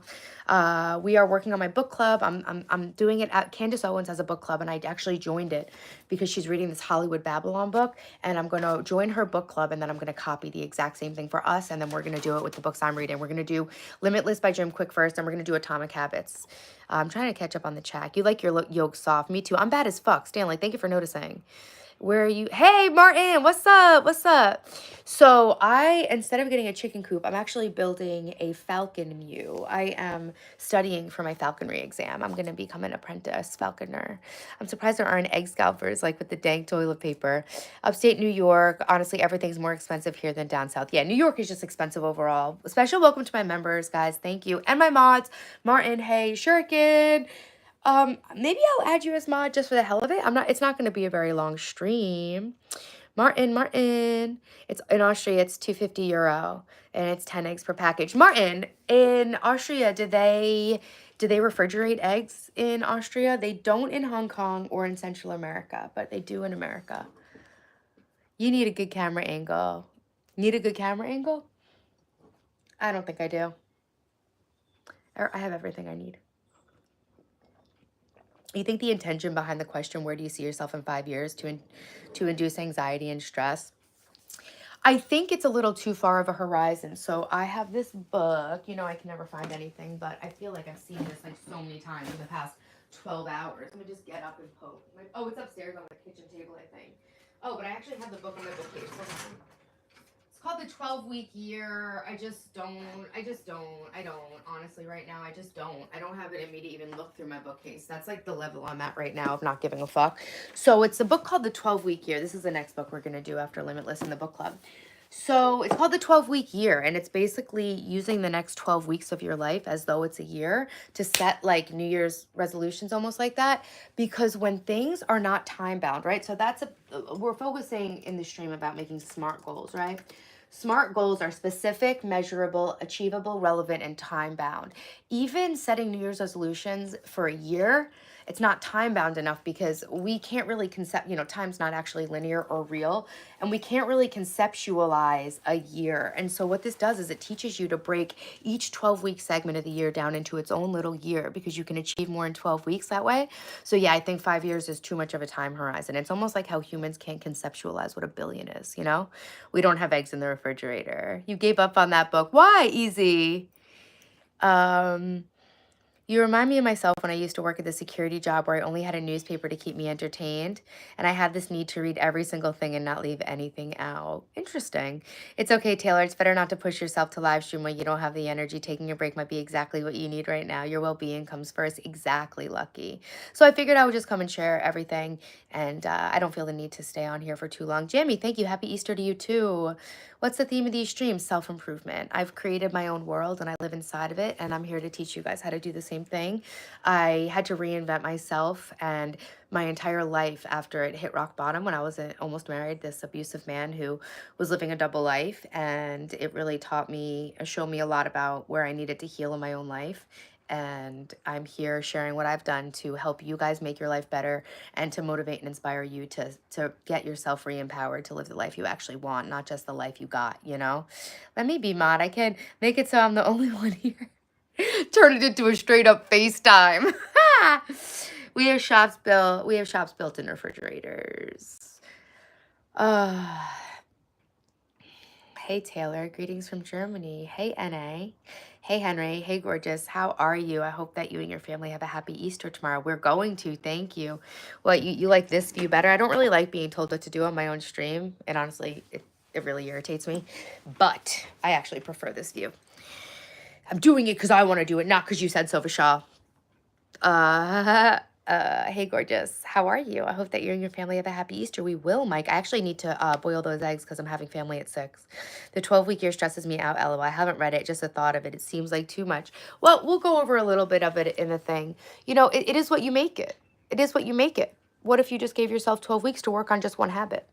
We are working on my book club. I'm doing it at Candace Owens has a book club, and I actually joined it because she's reading this Hollywood Babylon book, and I'm going to join her book club, and then I'm going to copy the exact same thing for us, and then we're going to do it with the books I'm reading. We're going to do Limitless by Jim Quick first, and we're going to do Atomic Habits. I'm trying to catch up on the chat. You like your yolk soft. Me too. I'm bad as fuck. Stanley, thank you for noticing. Where are you? Hey, Martin, what's up? So instead of getting a chicken coop, I'm actually building a falcon mew. I am studying for my falconry exam. I'm going to become an apprentice falconer. I'm surprised there aren't egg scalpers like with the dank toilet paper. Upstate New York, honestly, everything's more expensive here than down south. Yeah, New York is just expensive overall. Special welcome to my members, guys. Thank you. And my mods, Martin, hey, Shuriken. Maybe I'll add you as mod just for the hell of it. It's not going to be a very long stream. Martin. It's in Austria, it's €250 and it's 10 eggs per package. Martin, in Austria, did they Do they refrigerate eggs in Austria? They don't in Hong Kong or in Central America, but they do in America. You need a good camera angle. Need a good camera angle? I don't think I do. I have everything I need. You think the intention behind the question, where do you see yourself in 5 years, to induce anxiety and stress? I think it's a little too far of a horizon. So I have this book, you know, I can never find anything, but I feel like I've seen this like so many times in the past 12 hours. Let me just get up and poke. Oh, it's upstairs on the kitchen table, I think. Oh, but I actually have the book on my bookcase. It's called The 12-Week Year. I don't, honestly, right now, I don't have it in me to even look through my bookcase. That's like the level I'm at right now of not giving a fuck. So it's a book called The 12-Week Year. This is the next book we're going to do after Limitless in the book club. So it's called The 12-Week Year, and it's basically using the next 12 weeks of your life as though it's a year to set like New Year's resolutions, almost like that. Because when things are not time bound, right? So we're focusing in the stream about making SMART goals, right? SMART goals are specific, measurable, achievable, relevant, and time bound. Even setting New Year's resolutions for a year, it's not time bound enough because we can't really time's not actually linear or real, and we can't really conceptualize a year. And so what this does is it teaches you to break each 12-week segment of the year down into its own little year, because you can achieve more in 12 weeks that way. So yeah, I think 5 years is too much of a time horizon. It's almost like how humans can't conceptualize what a billion is, you know? We don't have eggs in the refrigerator. You gave up on that book. Why, Easy? You remind me of myself when I used to work at the security job where I only had a newspaper to keep me entertained, and I had this need to read every single thing and not leave anything out. Interesting. It's okay, Taylor. It's better not to push yourself to live stream when you don't have the energy. Taking a break might be exactly what you need right now. Your well-being comes first. Exactly, Lucky. So I figured I would just come and share everything, and I don't feel the need to stay on here for too long. Jamie, thank you. Happy Easter to you too. What's the theme of these streams? Self-improvement. I've created my own world and I live inside of it, and I'm here to teach you guys how to do the same thing. I had to reinvent myself and my entire life after it hit rock bottom when I was almost married, this abusive man who was living a double life, and it really showed me a lot about where I needed to heal in my own life. And I'm here sharing what I've done to help you guys make your life better and to motivate and inspire you to get yourself re-empowered to live the life you actually want, not just the life you got, you know? Let me be mod. I can make it so I'm the only one here. Turn it into a straight up FaceTime. We have shops built in refrigerators. Hey Taylor, greetings from Germany. Hey NA. Hey Henry. Hey gorgeous. How are you? I hope that you and your family have a happy Easter tomorrow. We're going to. Thank you. Well, you like this view better? I don't really like being told what to do on my own stream. And honestly, it really irritates me. But I actually prefer this view. I'm doing it because I want to do it, not because you said so, Vishal. Hey gorgeous, how are you? I hope that you and your family have a happy Easter. We will, Mike. I actually need to boil those eggs because I'm having family at 6. The 12-week year stresses me out, LOL. I haven't read it, just the thought of it. It seems like too much. Well, we'll go over a little bit of it in the thing. You know, it is what you make it. It is what you make it. What if you just gave yourself 12 weeks to work on just one habit?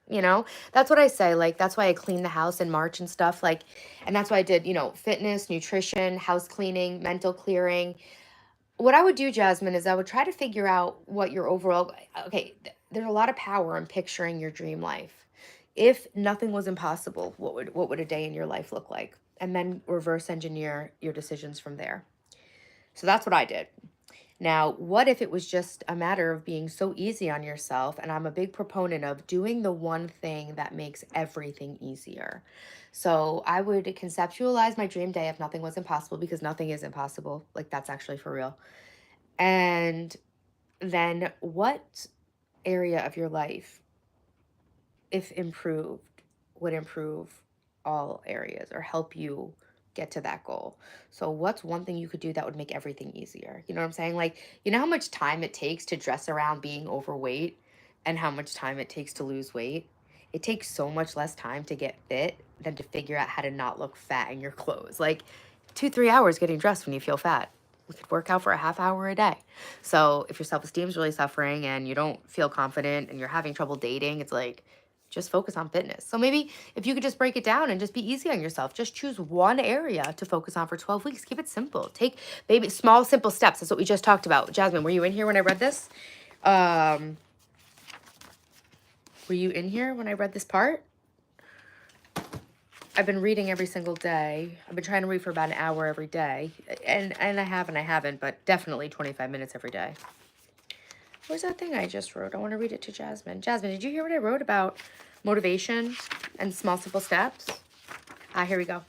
You know, that's what I say. Like, that's why I cleaned the house in March and stuff. Like, and that's why I did, fitness, nutrition, house cleaning, mental clearing. What I would do, Jasmine, is I would try to figure out what your overall, there's a lot of power in picturing your dream life. If nothing was impossible, what would a day in your life look like? And then reverse engineer your decisions from there. So that's what I did. Now, what if it was just a matter of being so easy on yourself? And I'm a big proponent of doing the one thing that makes everything easier. So I would conceptualize my dream day if nothing was impossible, because nothing is impossible. Like, that's actually for real. And then what area of your life, if improved, would improve all areas or help you get to that goal? So what's one thing you could do that would make everything easier? You know what I'm saying? Like, you know how much time it takes to dress around being overweight and how much time it takes to lose weight? It takes so much less time to get fit than to figure out how to not look fat in your clothes. Like 2-3 hours getting dressed when you feel fat. We could work out for a half hour a day. So if your self-esteem is really suffering and you don't feel confident and you're having trouble dating, it's like, just focus on fitness. So maybe if you could just break it down and just be easy on yourself, just choose one area to focus on for 12 weeks. Keep it simple. Take baby, small, simple steps. That's what we just talked about. Jasmine, were you in here when I read this? Were you in here when I read this part? I've been reading every single day. I've been trying to read for about an hour every day. And I haven't, but definitely 25 minutes every day. Where's that thing I just wrote? I want to read it to Jasmine. Jasmine, did you hear what I wrote about motivation and small, simple steps? Here we go.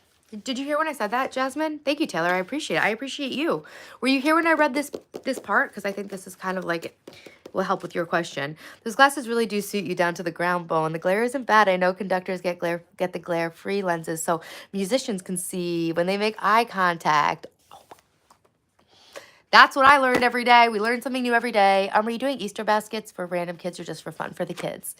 Did you hear when I said that, Jasmine? Thank you, Taylor. I appreciate it. I appreciate you. Were you here when I read this part? Because I think this is kind of like, will help with your question. Those glasses really do suit you down to the ground bone. The glare isn't bad. I know conductors get the glare-free lenses so musicians can see when they make eye contact. That's what I learned every day. We learn something new every day. Are you doing Easter baskets for random kids or just for fun for the kids?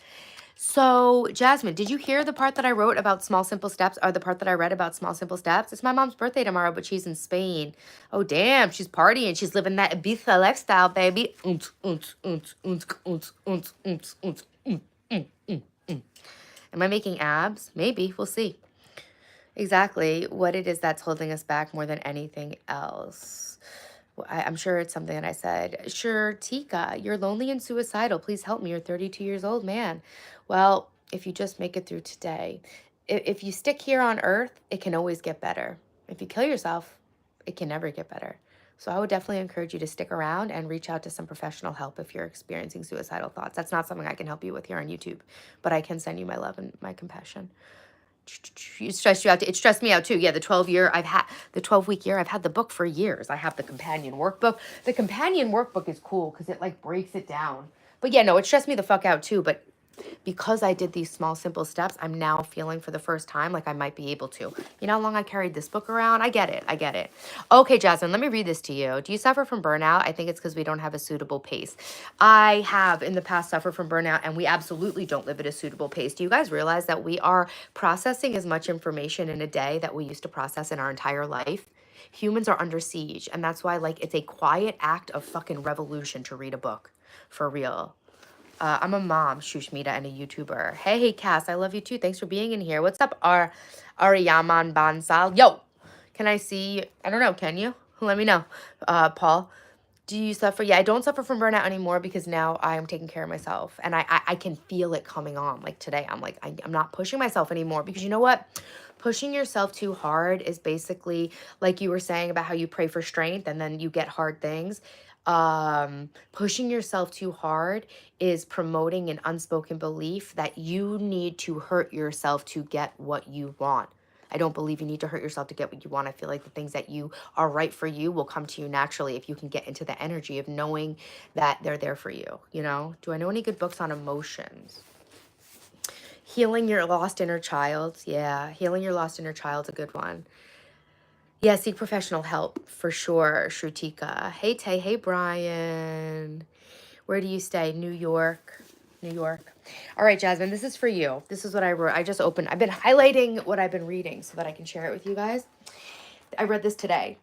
So, Jasmine, did you hear the part that I wrote about small, simple steps, or the part that I read about small, simple steps? It's my mom's birthday tomorrow, but she's in Spain. Oh, damn, she's partying. She's living that Ibiza lifestyle, baby. Am I making abs? Maybe. We'll see. Exactly what it is that's holding us back more than anything else. I'm sure it's something that I said. Sure, Tika, you're lonely and suicidal. Please help me. You're 32 years old, man. Well, if you just make it through today, if you stick here on earth, it can always get better. If you kill yourself, it can never get better. So I would definitely encourage you to stick around and reach out to some professional help if you're experiencing suicidal thoughts. That's not something I can help you with here on YouTube, but I can send you my love and my compassion. It stressed you out. It stressed me out too. Yeah, the 12-week year, I've had the book for years. I have the companion workbook. The companion workbook is cool because it like breaks it down. But yeah, no, it stressed me the fuck out too. But because I did these small, simple steps, I'm now feeling for the first time like I might be able to. You know how long I carried this book around? I get it. Okay, Jasmine, let me read this to you. Do you suffer from burnout? I think it's because we don't have a suitable pace. I have in the past suffered from burnout, and we absolutely don't live at a suitable pace. Do you guys realize that we are processing as much information in a day that we used to process in our entire life? Humans are under siege, and that's why like it's a quiet act of fucking revolution to read a book. For real. I'm a mom, Shushmita, and a YouTuber. Hey, Cass, I love you too. Thanks for being in here. What's up, Ariyaman Bansal? Yo, can I see? I don't know. Can you? Let me know. Paul, do you suffer? Yeah, I don't suffer from burnout anymore because now I am taking care of myself, and I can feel it coming on. Like today, I'm like I'm not pushing myself anymore because you know what? Pushing yourself too hard is basically like you were saying about how you pray for strength and then you get hard things. Pushing yourself too hard is promoting an unspoken belief that you need to hurt yourself to get what you want. I don't believe you need to hurt yourself to get what you want. I feel like the things that you are right for you will come to you naturally if you can get into the energy of knowing that they're there for you, you know? Do I know any good books on emotions? Healing Your Lost Inner Child. Yeah, Healing Your Lost Inner Child's a good one. Yeah, seek professional help for sure, Shrutika. Hey, Tay. Hey, Brian. Where do you stay? New York. New York. All right, Jasmine, this is for you. This is what I wrote. I've been highlighting what I've been reading so that I can share it with you guys. I read this today.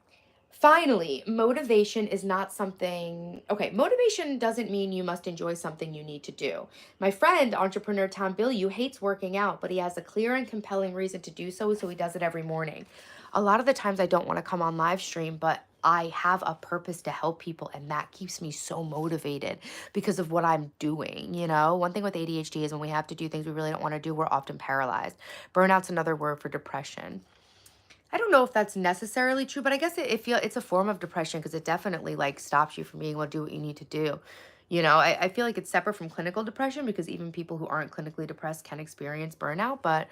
Finally, motivation is not something... Okay, motivation doesn't mean you must enjoy something you need to do. My friend, entrepreneur Tom Bilyeu, hates working out, but he has a clear and compelling reason to do so, so he does it every morning. A lot of the times I don't want to come on live stream, but I have a purpose to help people, and that keeps me so motivated because of what I'm doing, you know? One thing with ADHD is when we have to do things we really don't want to do, we're often paralyzed. Burnout's another word for depression. I don't know if that's necessarily true, but I guess it's a form of depression because it definitely like stops you from being able to do what you need to do. You know, I feel like it's separate from clinical depression because even people who aren't clinically depressed can experience burnout. But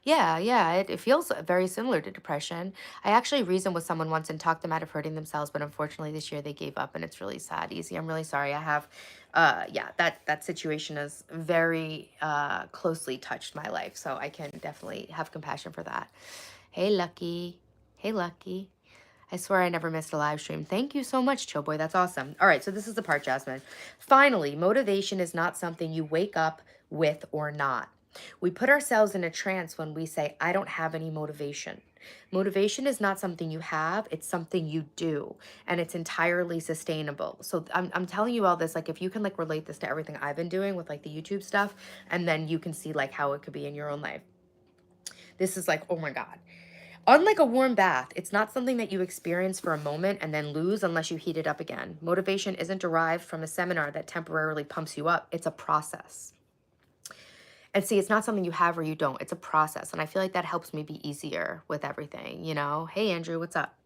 yeah, it feels very similar to depression. I actually reasoned with someone once and talked them out of hurting themselves, but unfortunately this year they gave up and it's really sad. Easy, I'm really sorry. I have, that situation has very closely touched my life. So I can definitely have compassion for that. Hey, Lucky. Hey, Lucky. I swear I never missed a live stream. Thank you so much, Chill Boy. That's awesome. All right, so this is the part, Jasmine. Finally, motivation is not something you wake up with or not. We put ourselves in a trance when we say, I don't have any motivation. Motivation is not something you have, it's something you do, and it's entirely sustainable. So I'm telling you all this, like if you can like relate this to everything I've been doing with like the YouTube stuff, and then you can see like how it could be in your own life. This is like, oh my God. Unlike a warm bath, it's not something that you experience for a moment and then lose unless you heat it up again. Motivation isn't derived from a seminar that temporarily pumps you up. It's a process. And see, it's not something you have or you don't. It's a process. And I feel like that helps me be easier with everything, you know? Hey, Andrew, what's up?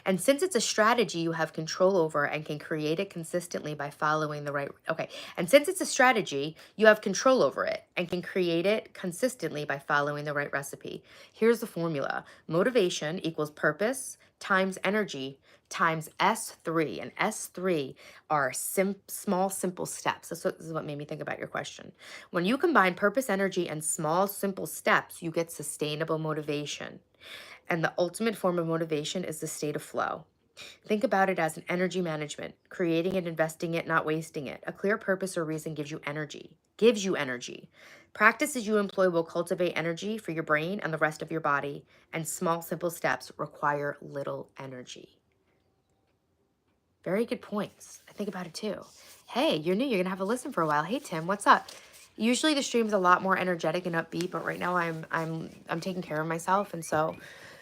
And since it's a strategy you have control over and can create it consistently by following the right, okay. And since it's a strategy, you have control over it and can create it consistently by following the right recipe. Here's the formula. Motivation equals purpose times energy times S3. And S3 are small, simple steps. This is what made me think about your question. When you combine purpose, energy, and small, simple steps, you get sustainable motivation. And the ultimate form of motivation is the state of flow. Think about it as an energy management, creating and investing it, not wasting it. A clear purpose or reason gives you energy. Practices you employ will cultivate energy for your brain and the rest of your body, and small, simple steps require little energy. Very good points. I think about it too. Hey, you're new. You're going to have to listen for a while. Hey, Tim, what's up? Usually the stream's a lot more energetic and upbeat, but right now I'm taking care of myself, and so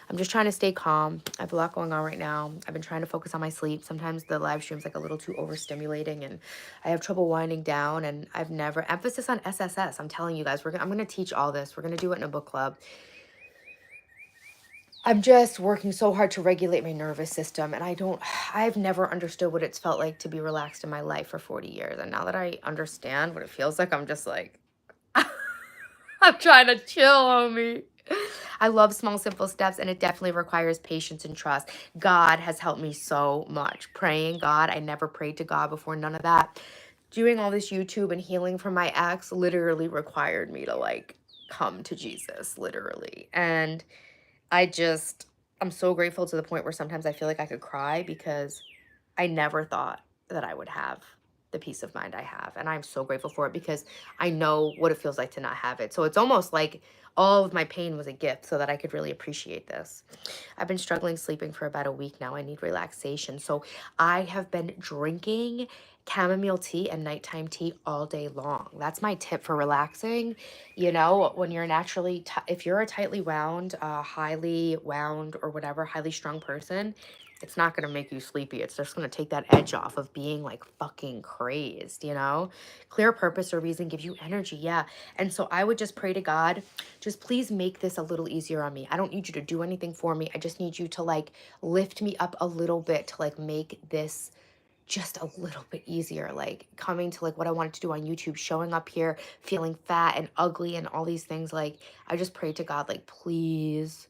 I'm just trying to stay calm. I have a lot going on right now. I've been trying to focus on my sleep. Sometimes the live stream's like a little too overstimulating and I have trouble winding down, and I've never, emphasis on SSS. I'm telling you guys, I'm going to teach all this. We're going to do it in a book club. I'm just working so hard to regulate my nervous system, and I've never understood what it's felt like to be relaxed in my life for 40 years. And now that I understand what it feels like, I'm just like, I'm trying to chill, homie. I love small, simple steps, and it definitely requires patience and trust. God has helped me so much. Praying God, I never prayed to God before, none of that. Doing all this YouTube and healing from my ex literally required me to like come to Jesus, literally. And I'm so grateful to the point where sometimes I feel like I could cry because I never thought that I would have the peace of mind I have. And I'm so grateful for it because I know what it feels like to not have it. So it's almost like all of my pain was a gift so that I could really appreciate this. I've been struggling sleeping for about a week now. I need relaxation. So I have been drinking chamomile tea and nighttime tea all day long. That's my tip for relaxing. You know, when you're naturally, if you're a tightly wound, highly wound or whatever, highly strung person, it's not going to make you sleepy. It's just going to take that edge off of being like fucking crazed, you know? Clear purpose or reason gives you energy. Yeah. And so I would just pray to God, just please make this a little easier on me. I don't need you to do anything for me. I just need you to like lift me up a little bit to like make this just a little bit easier, like coming to like what I wanted to do on YouTube, showing up here, feeling fat and ugly and all these things. Like I just prayed to God, like, please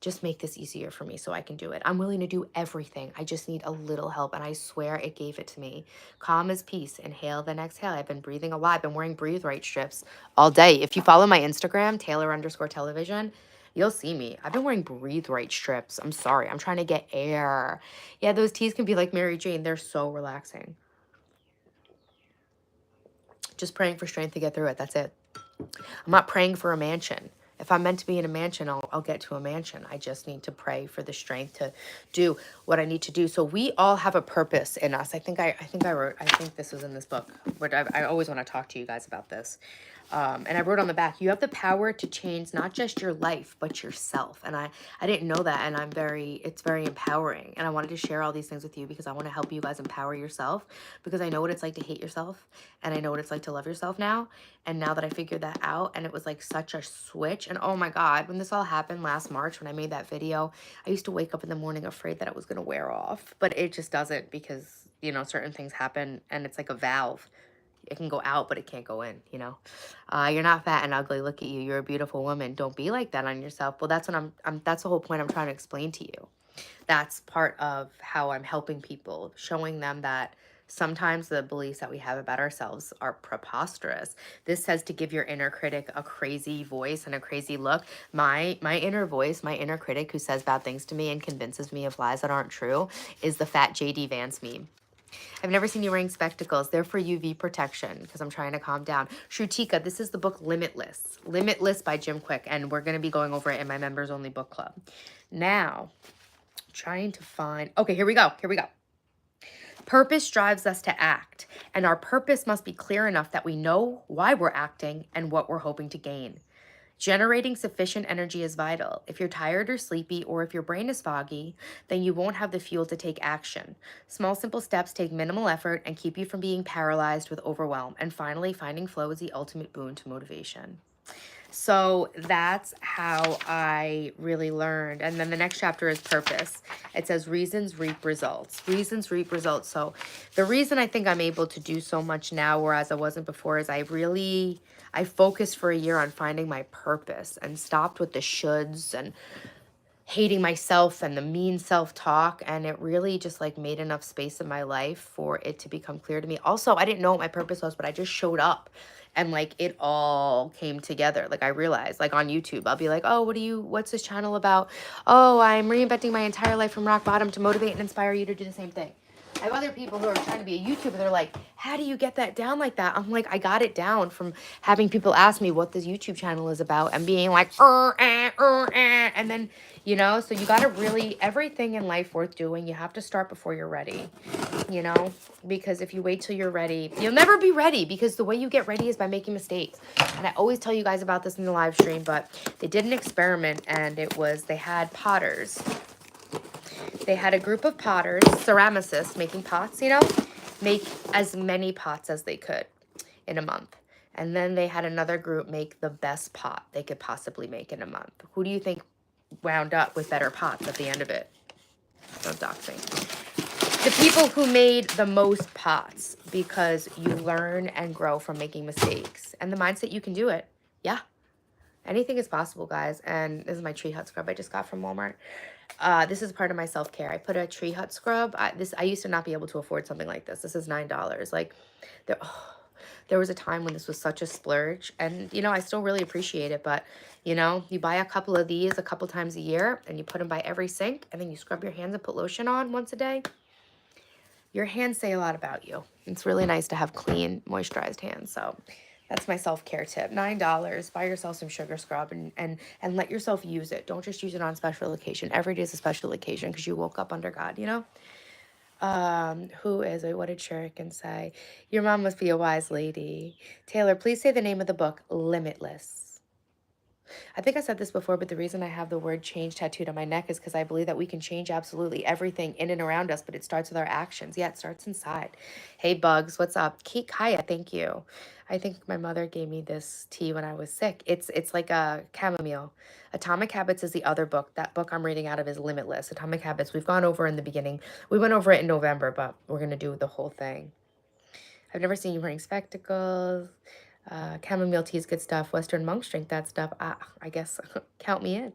just make this easier for me so I can do it. I'm willing to do everything. I just need a little help. And I swear it gave it to me. Calm as peace. Inhale, then exhale. I've been breathing a lot. I've been wearing breathe right strips all day. If you follow my Instagram, Taylor_television, you'll see me. I've been wearing breathe right strips. I'm sorry. I'm trying to get air. Yeah, those teas can be like Mary Jane. They're so relaxing. Just praying for strength to get through it. That's it. I'm not praying for a mansion. If I'm meant to be in a mansion, I'll get to a mansion. I just need to pray for the strength to do what I need to do. So we all have a purpose in us. I think this was in this book, but I always want to talk to you guys about this. And I wrote on the back, you have the power to change not just your life, but yourself. And I didn't know that. And it's very empowering. And I wanted to share all these things with you because I want to help you guys empower yourself, because I know what it's like to hate yourself. And I know what it's like to love yourself now. And now that I figured that out, and it was like such a switch. And oh my God, when this all happened last March, when I made that video, I used to wake up in the morning afraid that it was going to wear off, but it just doesn't, because, you know, certain things happen and it's like a valve. It can go out, but it can't go in, you know? You're not fat and ugly. Look at you. You're a beautiful woman. Don't be like that on yourself. Well, that's what that's the whole point I'm trying to explain to you. That's part of how I'm helping people, showing them that sometimes the beliefs that we have about ourselves are preposterous. This says to give your inner critic a crazy voice and a crazy look. My inner voice, my inner critic who says bad things to me and convinces me of lies that aren't true, is the fat JD Vance meme. I've never seen you wearing spectacles. They're for UV protection because I'm trying to calm down. Shrutika, this is the book Limitless. Limitless by Jim Quick, and we're going to be going over it in my members only book club. Now, trying to find, okay, here we go. Here we go. Purpose drives us to act, and our purpose must be clear enough that we know why we're acting and what we're hoping to gain. Generating sufficient energy is vital. If you're tired or sleepy, or if your brain is foggy, then you won't have the fuel to take action. Small, simple steps take minimal effort and keep you from being paralyzed with overwhelm. And finally, finding flow is the ultimate boon to motivation. So that's how I really learned. And then the next chapter is purpose. It says reasons reap results. Reasons reap results. So the reason I think I'm able to do so much now, whereas I wasn't before, is I focused for a year on finding my purpose and stopped with the shoulds and hating myself and the mean self-talk, and it really just like made enough space in my life for it to become clear to me. Also, I didn't know what my purpose was, but I just showed up and like it all came together. Like I realized, like on YouTube, I'll be like, oh, what's this channel about? Oh, I'm reinventing my entire life from rock bottom to motivate and inspire you to do the same thing. I have other people who are trying to be a YouTuber. They're like, how do you get that down like that? I'm like, I got it down from having people ask me what this YouTube channel is about and being like, and then, you know, so you got to really, everything in life worth doing, you have to start before you're ready, you know, because if you wait till you're ready, you'll never be ready, because the way you get ready is by making mistakes. And I always tell you guys about this in the live stream, but they did an experiment, and they had potters. They had a group of potters, ceramicists, making pots, you know, make as many pots as they could in a month. And then they had another group make the best pot they could possibly make in a month. Who do you think wound up with better pots at the end of it? Don't dox me. The people who made the most pots, because you learn and grow from making mistakes. And the mindset you can do it. Yeah. Anything is possible, guys. And this is my tree hut scrub I just got from Walmart. This is part of my self-care. I put a tree hut scrub. I used to not be able to afford something like this. This is $9. Like, there was a time when this was such a splurge, and you know, I still really appreciate it. But you know, you buy a couple of these a couple times a year, and you put them by every sink, and then you scrub your hands and put lotion on once a day. Your hands say a lot about you. It's really nice to have clean, moisturized hands. So that's my self-care tip. $9. Buy yourself some sugar scrub and let yourself use it. Don't just use it on special occasion. Every day is a special occasion because you woke up under God, you know? What did Shuriken say? Your mom must be a wise lady. Taylor, please say the name of the book, Limitless. I think I said this before, but the reason I have the word change tattooed on my neck is because I believe that we can change absolutely everything in and around us, but it starts with our actions. Yeah, it starts inside. Hey, Bugs, what's up? Kaya, thank you. I think my mother gave me this tea when I was sick. It's like a chamomile. Atomic Habits is the other book. That book I'm reading out of is Limitless. Atomic Habits, we've gone over in the beginning. We went over it in November, but we're going to do the whole thing. I've never seen you wearing spectacles. Chamomile tea is good stuff. Western monks drink that stuff. I guess count me in.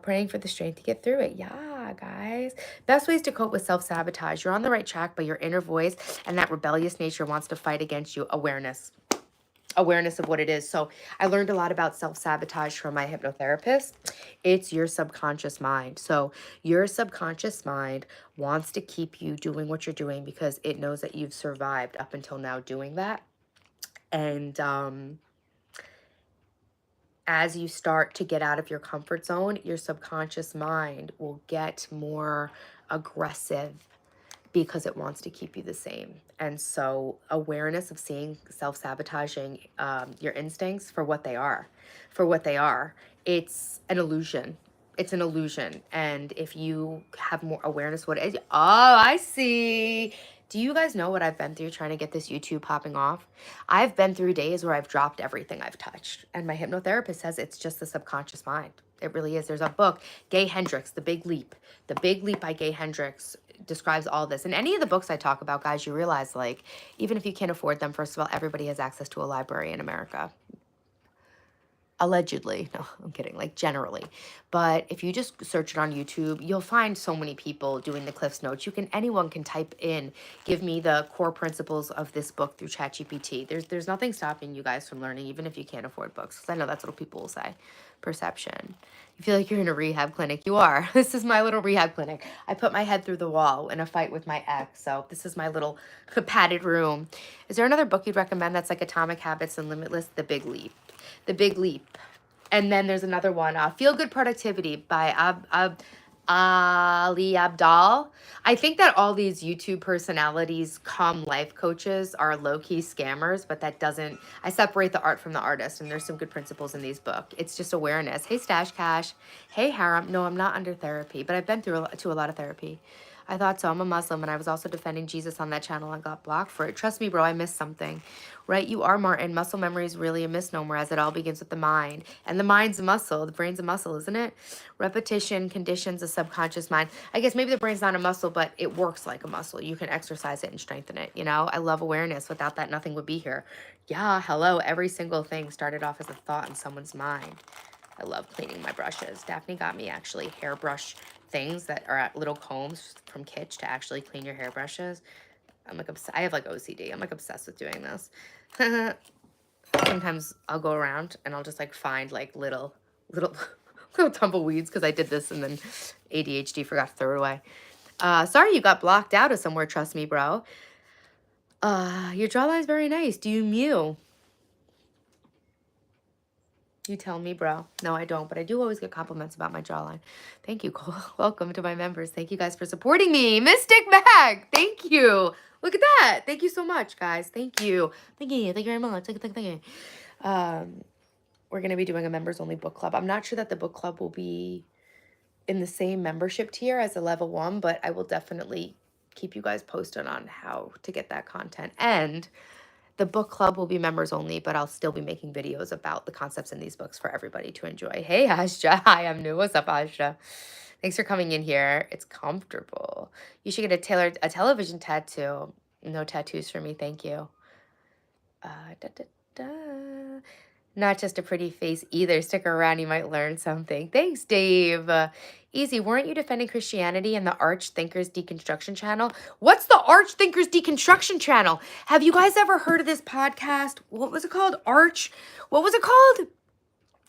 Praying for the strength to get through it. Yeah, guys. Best ways to cope with self-sabotage. You're on the right track, but your inner voice and that rebellious nature wants to fight against you. Awareness of what it is. So I learned a lot about self-sabotage from my hypnotherapist. It's your subconscious mind. So your subconscious mind wants to keep you doing what you're doing because it knows that you've survived up until now doing that. And as you start to get out of your comfort zone, your subconscious mind will get more aggressive because it wants to keep you the same. And so awareness of seeing self-sabotaging your instincts for what they are, it's an illusion. It's an illusion. And if you have more awareness of what it is, oh, I see. Do you guys know what I've been through trying to get this YouTube popping off? I've been through days where I've dropped everything I've touched. And my hypnotherapist says it's just the subconscious mind. It really is. There's a book, Gay Hendricks, The Big Leap. The Big Leap by Gay Hendricks describes all this. And any of the books I talk about, guys, you realize, like, even if you can't afford them, first of all, everybody has access to a library in America. Allegedly. No, I'm kidding. Like, generally. But if you just search it on YouTube, you'll find so many people doing the Cliff's Notes. Anyone can type in, give me the core principles of this book through ChatGPT. There's nothing stopping you guys from learning, even if you can't afford books. Because I know that's what people will say. Perception. You feel like you're in a rehab clinic. You are. This is my little rehab clinic. I put my head through the wall in a fight with my ex. So this is my little padded room. Is there another book you'd recommend that's like Atomic Habits and Limitless? The Big Leap. The Big Leap. And then there's another one, Feel Good Productivity by Ali Abdal. I think that all these YouTube personalities, come life coaches, are low-key scammers, but that doesn't, I separate the art from the artist, and there's some good principles in these books. It's just awareness. Hey, Stash Cash. Hey, Haram. No, I'm not under therapy, but I've been through to a lot of therapy. I thought so. I'm a Muslim, and I was also defending Jesus on that channel and got blocked for it. Trust me, bro, I missed something. Right? You are, Martin. Muscle memory is really a misnomer, as it all begins with the mind. And the mind's a muscle. The brain's a muscle, isn't it? Repetition conditions a subconscious mind. I guess maybe the brain's not a muscle, but it works like a muscle. You can exercise it and strengthen it. You know, I love awareness. Without that, nothing would be here. Yeah, hello. Every single thing started off as a thought in someone's mind. I love cleaning my brushes. Daphne got me actually hairbrush things that are little combs from Kitsch to actually clean your hairbrushes. I'm like, I have like OCD. I'm like obsessed with doing this. Sometimes I'll go around and I'll just like find like little tumbleweeds because I did this and then ADHD forgot to throw it away. Sorry you got blocked out of somewhere. Trust me, bro. Your jawline's very nice. Do you mew? You tell me, bro. No, I don't, but I do always get compliments about my jawline. Thank you, Cole. Welcome to my members. Thank you guys for supporting me. Mystic Mag, thank you. Look at that. Thank you so much, guys. Thank you. Thank you. Thank you very much. Thank you. We're going to be doing a members-only book club. I'm not sure that the book club will be in the same membership tier as a level 1, but I will definitely keep you guys posted on how to get that content. And the book club will be members only, but I'll still be making videos about the concepts in these books for everybody to enjoy. Hey, Asha. Hi, I'm new. What's up, Asha? Thanks for coming in here. It's comfortable. You should get a television tattoo. No tattoos for me. Thank you. Da, da, da. Not just a pretty face either. Stick around. You might learn something. Thanks, Dave. Easy. Weren't you defending Christianity in the Arch Thinkers Deconstruction channel? What's the Arch Thinkers Deconstruction channel? Have you guys ever heard of this podcast? What was it called? Arch? What was it called?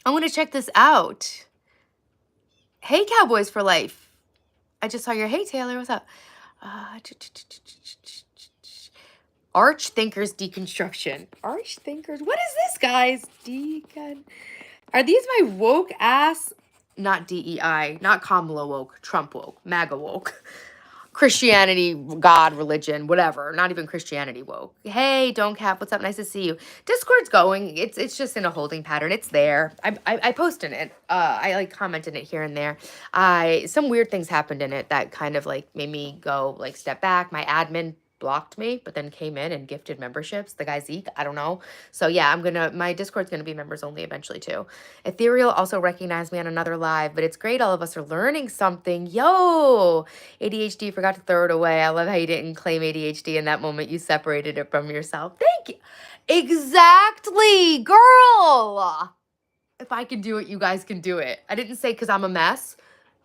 I want to check this out. Hey, Cowboys for Life. I just saw your hey, Taylor. What's up? Arch Thinkers Deconstruction. Arch Thinkers. What is this, guys? Are these my woke ass? Not DEI. Not Kamala woke. Trump woke. MAGA woke. Christianity, God, religion, whatever. Not even Christianity woke. Hey, Don't Cap. What's up? Nice to see you. Discord's going. It's just in a holding pattern. It's there. I posted it. I like commented it here and there. Some weird things happened in it that kind of like made me go like step back. My admin blocked me, but then came in and gifted memberships. The guy Zeke, I don't know. So yeah, my Discord's gonna be members only eventually too. Ethereal also recognized me on another live, but it's great. All of us are learning something. Yo, ADHD, forgot to throw it away. I love how you didn't claim ADHD in that moment. You separated it from yourself. Thank you. Exactly, girl. If I can do it, you guys can do it. I didn't say because I'm a mess.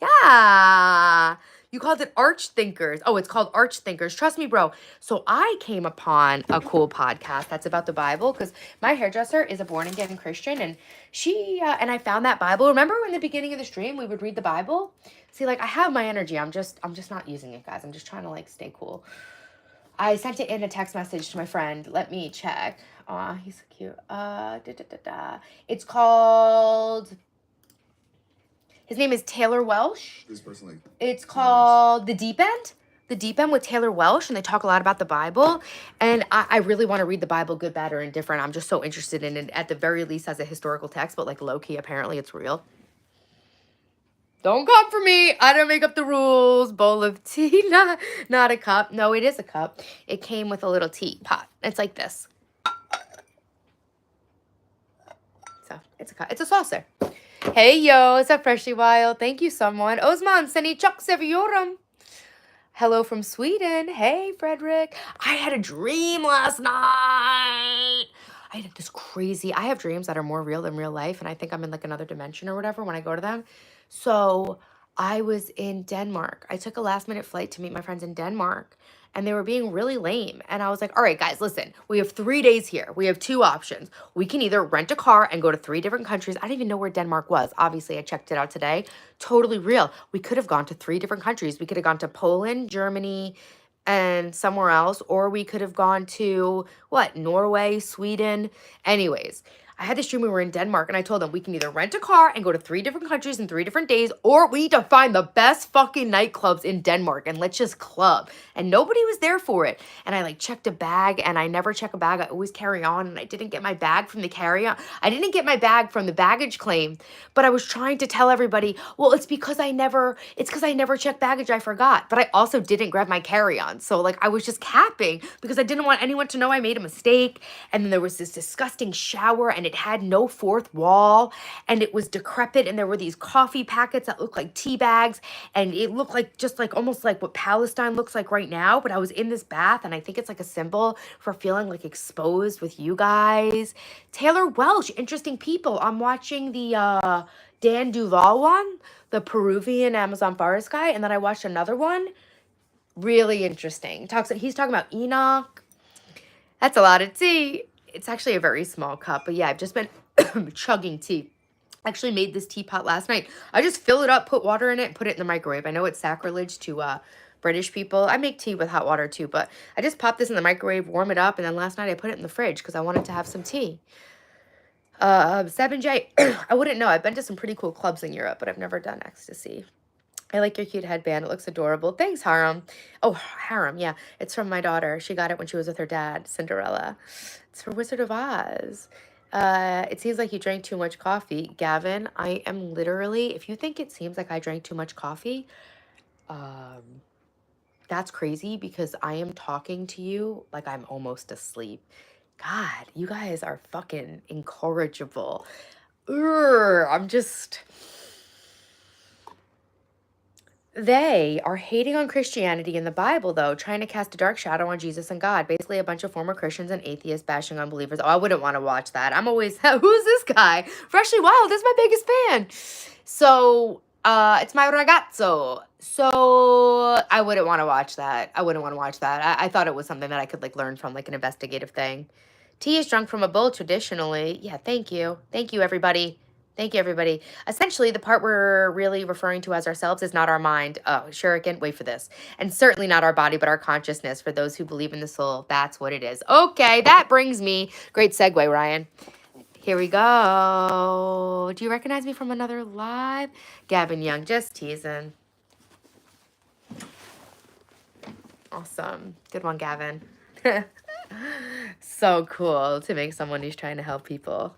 Yeah. You called it Arch Thinkers. Oh, it's called Arch Thinkers. Trust me, bro. So I came upon a cool podcast that's about the Bible because my hairdresser is a born-again Christian, and she and I found that Bible. Remember in the beginning of the stream we would read the Bible? See, like I have my energy. I'm just not using it, guys. I'm just trying to like stay cool. I sent it in a text message to my friend. Let me check. Aw, he's so cute. It's called. His name is Taylor Welsh. This person, like, it's called The Deep End. The Deep End with Taylor Welsh, and they talk a lot about the Bible. And I really want to read the Bible, good, bad, or indifferent. I'm just so interested in it, at the very least as a historical text, but like low-key, apparently it's real. Don't come for me. I don't make up the rules. Bowl of tea, not a cup. No, it is a cup. It came with a little teapot. It's like this. So it's a cup. It's a saucer. Hey, yo, it's a Freshly Wild. Thank you, someone. Osman, seni çok seviyorum. Hello from Sweden. Hey, Frederick. I had a dream last night. I had this crazy, I have dreams that are more real than real life, and I think I'm in like another dimension or whatever when I go to them. So I was in Denmark. I took a last-minute flight to meet my friends in Denmark, and they were being really lame. And I was like, all right, guys, listen, we have 3 days here. We have two options. We can either rent a car and go to 3 different countries. I didn't even know where Denmark was. Obviously, I checked it out today. Totally real. We could have gone to 3 different countries. We could have gone to Poland, Germany, and somewhere else, or we could have gone to what, Norway, Sweden. Anyways, I had this dream we were in Denmark, and I told them we can either rent a car and go to 3 different countries in 3 different days, or we need to find the best fucking nightclubs in Denmark and let's just club. And nobody was there for it. And I like checked a bag, and I never check a bag. I always carry on, and I didn't get my bag from the carry on. I didn't get my bag from the baggage claim, but I was trying to tell everybody, well, it's because I never checked baggage. I forgot. But I also didn't grab my carry on. So like I was just capping because I didn't want anyone to know I made a mistake. And then there was this disgusting shower, and it had no fourth wall, and it was decrepit, and there were these coffee packets that looked like tea bags, and it looked like just like almost like what Palestine looks like right now. But I was in this bath, and I think it's like a symbol for feeling like exposed with you guys. Taylor Welch, interesting people. I'm watching the Dan Duval one, the Peruvian Amazon forest guy, and then I watched another one, really interesting. He's talking about Enoch. That's a lot of tea. It's actually a very small cup, but yeah, I've just been chugging tea. I actually made this teapot last night. I just fill it up, put water in it, and put it in the microwave. I know it's sacrilege to British people. I make tea with hot water too, but I just pop this in the microwave, warm it up, and then last night I put it in the fridge because I wanted to have some tea. 7J, I wouldn't know. I've been to some pretty cool clubs in Europe, but I've never done ecstasy. I like your cute headband. It looks adorable. Thanks, Harem. Oh, Harem. Yeah, it's from my daughter. She got it when she was with her dad, Cinderella. It's for Wizard of Oz. It seems like you drank too much coffee. Gavin, I am literally, if you think it seems like I drank too much coffee, that's crazy because I am talking to you like I'm almost asleep. God, you guys are fucking incorrigible. I'm just... They are hating on Christianity in the Bible, though, trying to cast a dark shadow on Jesus and God. Basically, a bunch of former Christians and atheists bashing unbelievers. Oh, I wouldn't want to watch that. I'm always, who's this guy? Freshly Wild is my biggest fan. So, it's my ragazzo. So, I wouldn't want to watch that. I thought it was something that I could, like, learn from, like, an investigative thing. Tea is drunk from a bowl traditionally. Yeah, thank you. Thank you, everybody. Thank you, everybody. Essentially, the part we're really referring to as ourselves is not our mind. Oh, shuriken, wait for this. And certainly not our body, but our consciousness. For those who believe in the soul, that's what it is. Okay, that brings me... Great segue, Ryan. Here we go. Do you recognize me from another live? Gavin Young, just teasing. Awesome. Good one, Gavin. So cool to make someone who's trying to help people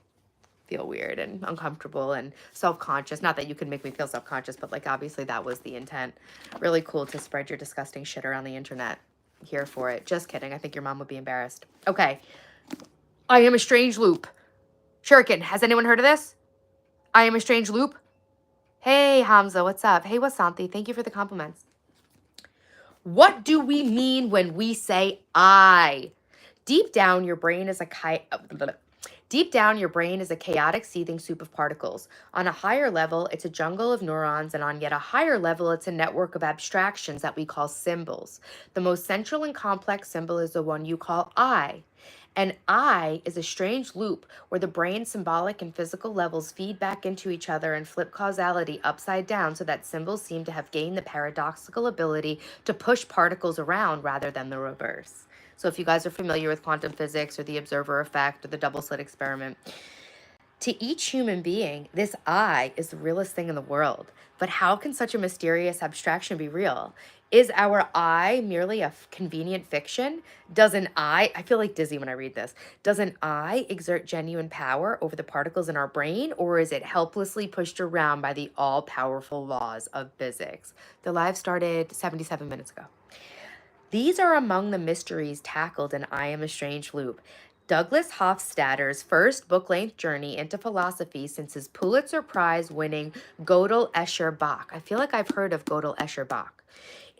feel weird and uncomfortable and self-conscious. Not that you can make me feel self-conscious, but like obviously that was the intent. Really cool to spread your disgusting shit around the internet. Here for it. Just kidding. I think your mom would be embarrassed. Okay. I am a strange loop. Shuriken, has anyone heard of this? I am a strange loop. Hey, Hamza, what's up? Hey, Wasanthi, thank you for the compliments. What do we mean when we say I? Deep down, your brain is a chaotic, seething soup of particles. On a higher level, it's a jungle of neurons, and on yet a higher level, it's a network of abstractions that we call symbols. The most central and complex symbol is the one you call I. An I is a strange loop where the brain's symbolic and physical levels feed back into each other and flip causality upside down so that symbols seem to have gained the paradoxical ability to push particles around rather than the reverse. So if you guys are familiar with quantum physics or the observer effect or the double slit experiment, to each human being, this I is the realest thing in the world. But how can such a mysterious abstraction be real? Is our I merely a convenient fiction? Does an I feel like dizzy when I read this, does an I exert genuine power over the particles in our brain, or is it helplessly pushed around by the all-powerful laws of physics? The live started 77 minutes ago. These are among the mysteries tackled in I Am a Strange Loop, Douglas Hofstadter's first book-length journey into philosophy since his Pulitzer Prize-winning Gödel Escher Bach. I feel like I've heard of Gödel Escher Bach.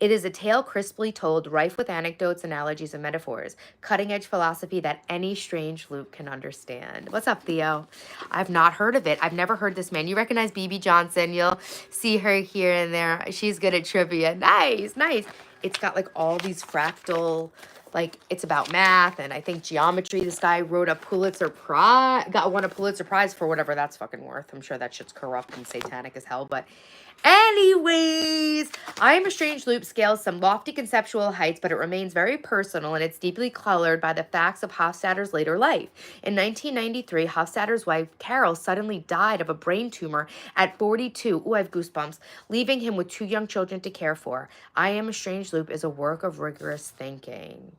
It is a tale crisply told, rife with anecdotes, analogies, and metaphors. Cutting-edge philosophy that any strange loop can understand. What's up, Theo? I've not heard of it. I've never heard this man. You recognize BB Johnson. You'll see her here and there. She's good at trivia. Nice, nice. It's got like all these fractal, like it's about math and I think geometry. This guy wrote a Pulitzer Prize, won a Pulitzer Prize for whatever that's fucking worth. I'm sure that shit's corrupt and satanic as hell, but anyways, I Am a Strange Loop scales some lofty conceptual heights, but it remains very personal and it's deeply colored by the facts of Hofstadter's later life. In 1993, Hofstadter's wife, Carol, suddenly died of a brain tumor at 42. Ooh, I have goosebumps. Leaving him with 2 young children to care for. I Am a Strange Loop is a work of rigorous thinking.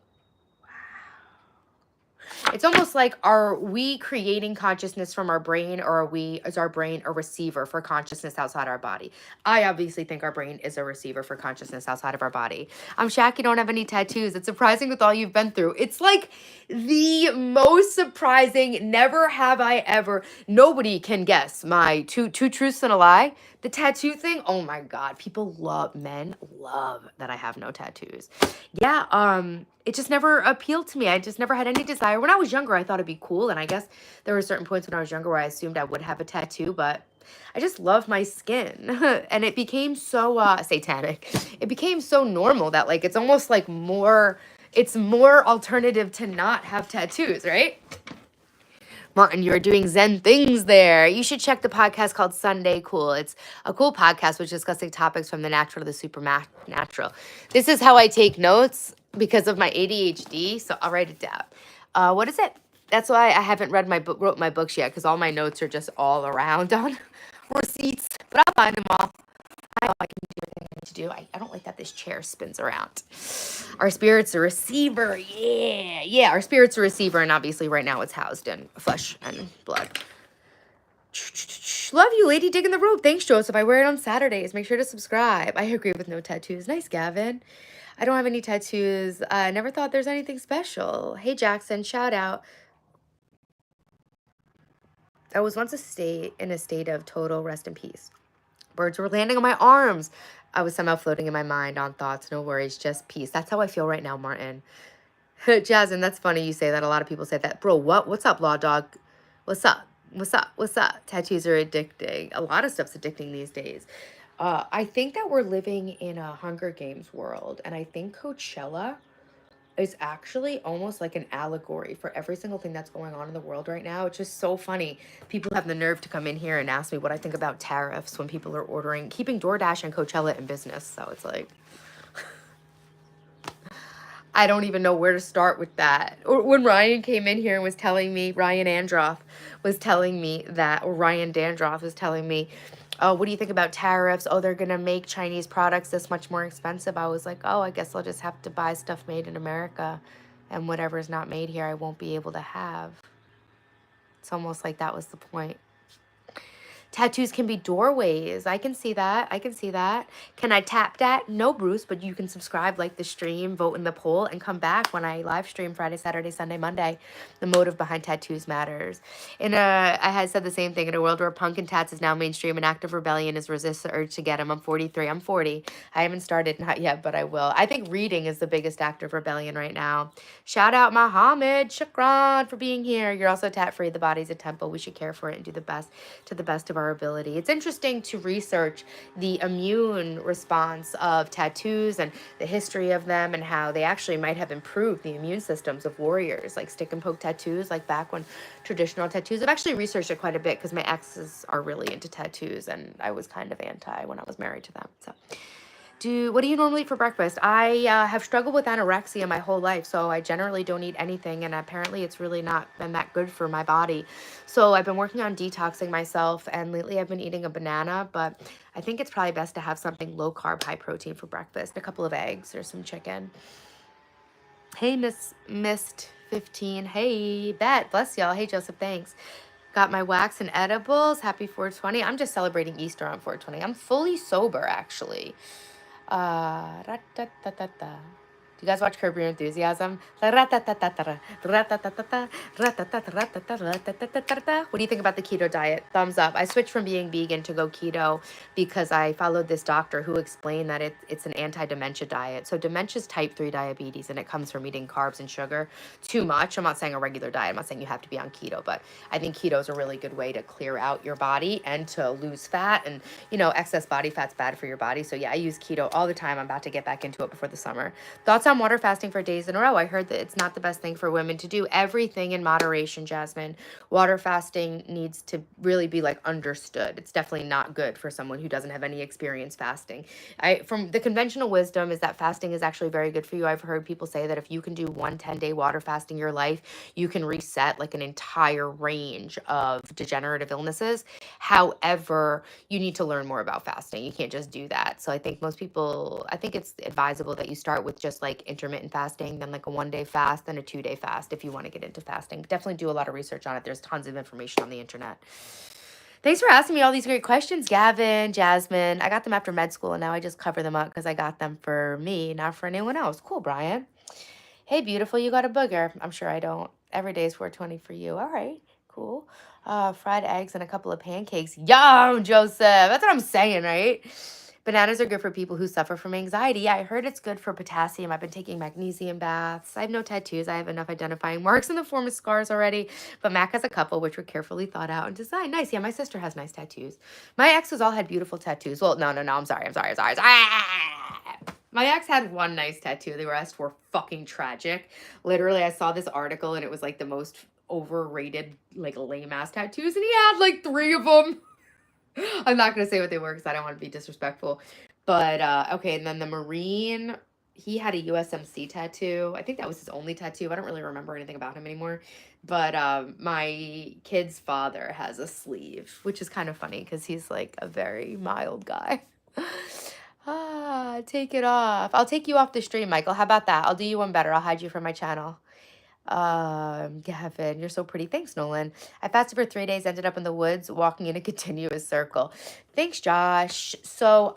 It's almost like, are we creating consciousness from our brain, or is our brain a receiver for consciousness outside our body? I obviously think our brain is a receiver for consciousness outside of our body. I'm Shaq, you don't have any tattoos. It's surprising with all you've been through. It's like the most surprising, never have I ever, nobody can guess my two truths and a lie. The tattoo thing, oh my God, men love that I have no tattoos. Yeah, it just never appealed to me. I just never had any desire. When I was younger, I thought it'd be cool. And I guess there were certain points when I was younger where I assumed I would have a tattoo, but I just love my skin. And it became so satanic. It became so normal that like, it's almost like it's more alternative to not have tattoos, right? Martin, you're doing Zen things there. You should check the podcast called Sunday Cool. It's a cool podcast which discussing topics from the natural to the supernatural. This is how I take notes because of my ADHD, so I'll write it down. What is it? That's why I haven't wrote my books yet, because all my notes are just all around on receipts. But I'll find them all. I know I can do everything I need to do. I don't like that this chair spins around. Our spirit's a receiver. Yeah. Our spirit's a receiver, and obviously right now it's housed in flesh and blood. Love you, lady digging the rope. Thanks, Joseph. I wear it on Saturdays. Make sure to subscribe. I agree with no tattoos. Nice, Gavin. I don't have any tattoos. I never thought there's anything special. Hey, Jackson, shout out. I was once in a state of total rest in peace. Birds were landing on my arms. I was somehow floating in my mind on thoughts, no worries, just peace. That's how I feel right now, Martin. Jasmine, that's funny you say that. A lot of people say that. Bro, what? What's up, Law Dog? What's up? What's up? What's up? Tattoos are addicting. A lot of stuff's addicting these days. I think that we're living in a Hunger Games world, and I think Coachella is actually almost like an allegory for every single thing that's going on in the world right now. It's just so funny. People have the nerve to come in here and ask me what I think about tariffs when people are keeping DoorDash and Coachella in business. So it's like, I don't even know where to start with that. Or when Ryan came in here and was telling me, Ryan Dandroff was telling me, what do you think about tariffs? Oh, they're going to make Chinese products this much more expensive. I was like, oh, I guess I'll just have to buy stuff made in America. And whatever's not made here, I won't be able to have. It's almost like that was the point. Tattoos can be doorways. I can see that. Can I tap that? No, Bruce, but you can subscribe, like the stream, vote in the poll, and come back when I live stream Friday, Saturday, Sunday, Monday. The motive behind tattoos matters. I had said the same thing. In a world where punk and tats is now mainstream, an act of rebellion is resist the urge to get them. I'm 43. I'm 40. I haven't started, not yet, but I will. I think reading is the biggest act of rebellion right now. Shout out Muhammad Shukran for being here. You're also tat-free. The body's a temple. We should care for it and do the best to the best of our ability. It's interesting to research the immune response of tattoos and the history of them and how they actually might have improved the immune systems of warriors, like stick and poke tattoos, like back when traditional tattoos. I've actually researched it quite a bit because my exes are really into tattoos and I was kind of anti when I was married to them. So what do you normally eat for breakfast? I have struggled with anorexia my whole life, so I generally don't eat anything, and apparently it's really not been that good for my body. So I've been working on detoxing myself, and lately I've been eating a banana, but I think it's probably best to have something low-carb, high-protein for breakfast, a couple of eggs or some chicken. Hey, Missed 15. Hey, Bet. Bless y'all. Hey, Joseph. Thanks. Got my wax and edibles. Happy 420. I'm just celebrating Easter on 420. I'm fully sober, actually. Da, da, da, da, da. you guys watch Curb Your Enthusiasm? What do you think about the keto diet? Thumbs up. I switched from being vegan to go keto because I followed this doctor who explained that it's an anti-dementia diet. So dementia is type 3 diabetes, and it comes from eating carbs and sugar too much. I'm not saying a regular diet. I'm not saying you have to be on keto, but I think keto is a really good way to clear out your body and to lose fat. And, excess body fat's bad for your body. So yeah, I use keto all the time. I'm about to get back into it before the summer. Thoughts on water fasting for days in a row? I heard that it's not the best thing for women to do. Everything in moderation, Jasmine. Water fasting needs to really be like understood. It's definitely not good for someone who doesn't have any experience fasting. From the conventional wisdom is that fasting is actually very good for you. I've heard people say that if you can do 1 10-day water fasting your life, you can reset like an entire range of degenerative illnesses. However, you need to learn more about fasting. You can't just do that. So I think it's advisable that you start with just like intermittent fasting, then like a 1-day fast, then a 2-day fast if you want to get into fasting. Definitely do a lot of research on it. There's tons of information on the internet. Thanks for asking me all these great questions, Gavin, Jasmine. I got them after med school, and now I just cover them up because I got them for me, not for anyone else. Cool, Brian. Hey, beautiful, you got a booger. I'm sure I don't. Every day is 420 for you. All right, cool. Fried eggs and a couple of pancakes. Yum, Joseph. That's what I'm saying, right? Bananas are good for people who suffer from anxiety. Yeah, I heard it's good for potassium. I've been taking magnesium baths. I have no tattoos. I have enough identifying marks in the form of scars already. But Mac has a couple, which were carefully thought out and designed. Nice. Yeah, my sister has nice tattoos. My exes all had beautiful tattoos. Well, no. I'm sorry. My ex had one nice tattoo. The rest were fucking tragic. Literally, I saw this article and it was like the most overrated, like lame ass tattoos, and he had like 3 of them. I'm not going to say what they were because I don't want to be disrespectful. But, okay, and then the Marine, he had a USMC tattoo. I think that was his only tattoo. I don't really remember anything about him anymore. But my kid's father has a sleeve, which is kind of funny because he's like a very mild guy. Take it off. I'll take you off the stream, Michael. How about that? I'll do you one better. I'll hide you from my channel. Gavin, you're so pretty. Thanks, Nolan. I fasted for 3 days, ended up in the woods, walking in a continuous circle. Thanks, Josh. So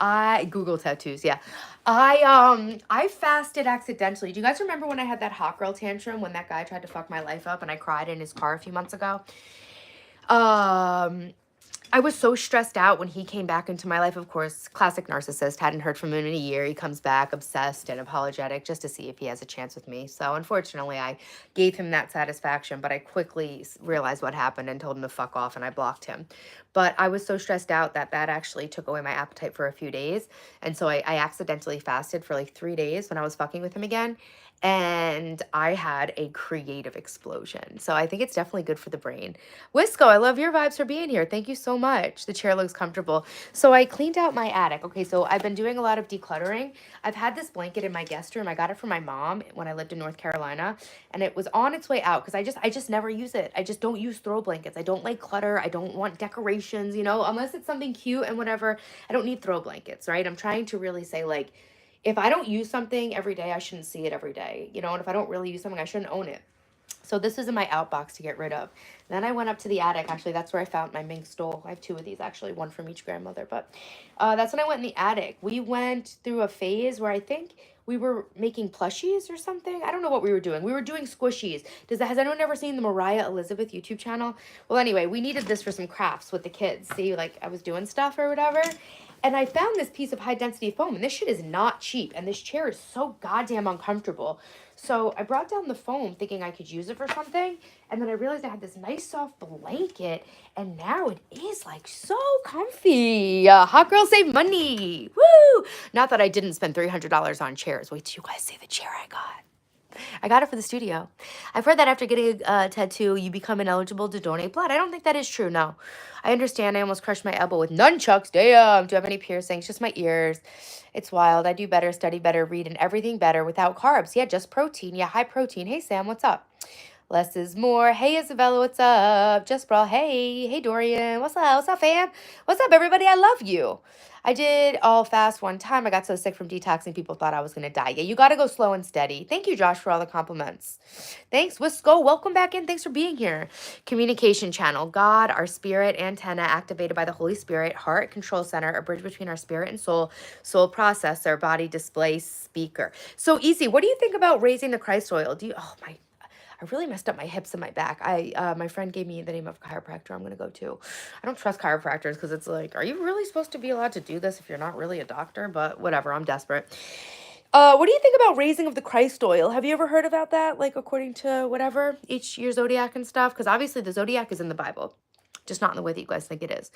Google tattoos, yeah. I fasted accidentally. Do you guys remember when I had that hot girl tantrum when that guy tried to fuck my life up and I cried in his car a few months ago? I was so stressed out when he came back into my life. Of course, classic narcissist, hadn't heard from him in a year. He comes back obsessed and apologetic just to see if he has a chance with me. So unfortunately, I gave him that satisfaction, but I quickly realized what happened and told him to fuck off, and I blocked him. But I was so stressed out that actually took away my appetite for a few days. And so I accidentally fasted for like 3 days when I was fucking with him again. And I had a creative explosion. So I think it's definitely good for the brain. Wisco, I love your vibes for being here. Thank you so much. The chair looks comfortable. So I cleaned out my attic. Okay, so I've been doing a lot of decluttering. I've had this blanket in my guest room. I got it from my mom when I lived in North Carolina, and it was on its way out because I just never use it. I just don't use throw blankets. I don't like clutter. I don't want decorations, unless it's something cute and whatever. I don't need throw blankets, right? I'm trying to really say, like, if I don't use something every day, I shouldn't see it every day, and if I don't really use something, I shouldn't own it. So this is in my outbox to get rid of. Then I went up to the attic. Actually, that's where I found my mink stole. I have 2 of these, actually, one from each grandmother. But that's when I went in the attic. We went through a phase where I think we were making plushies or something. I don't know what we were doing. We were doing squishies. Has anyone ever seen the Mariah Elizabeth YouTube channel? Well, anyway, we needed this for some crafts with the kids. See, like I was doing stuff or whatever. And I found this piece of high density foam, and this shit is not cheap. And this chair is so goddamn uncomfortable. So I brought down the foam thinking I could use it for something. And then I realized I had this nice soft blanket. And now it is like so comfy. Hot girl save money. Woo! Not that I didn't spend $300 on chairs. Wait till you guys see the chair I got. I got it for the studio. I've heard that after getting a tattoo, you become ineligible to donate blood. I don't think that is true, no. I understand I almost crushed my elbow with nunchucks. Damn. Do I have any piercings? Just my ears. It's wild. I do better, study better, read, and everything better without carbs. Yeah, just protein. Yeah, high protein. Hey, Sam, what's up? Less is more. Hey, Isabella, what's up? Just Brawl, hey. Hey, Dorian. What's up? What's up, fam? What's up, everybody? I love you. I did all fast one time. I got so sick from detoxing, people thought I was going to die. Yeah, you got to go slow and steady. Thank you, Josh, for all the compliments. Thanks, Wisco. Welcome back in. Thanks for being here. Communication channel. God, our spirit antenna activated by the Holy Spirit, heart control center, a bridge between our spirit and soul, soul processor, body display speaker. So easy. What do you think about raising the Christ oil? Oh my, I really messed up my hips and my back. My friend gave me the name of a chiropractor I'm gonna go to. I don't trust chiropractors because it's like, are you really supposed to be allowed to do this if you're not really a doctor? But whatever, I'm desperate. What do you think about raising of the Christ oil? Have you ever heard about that? Like according to whatever, each year zodiac and stuff? Because obviously the zodiac is in the Bible, just not in the way that you guys think it is.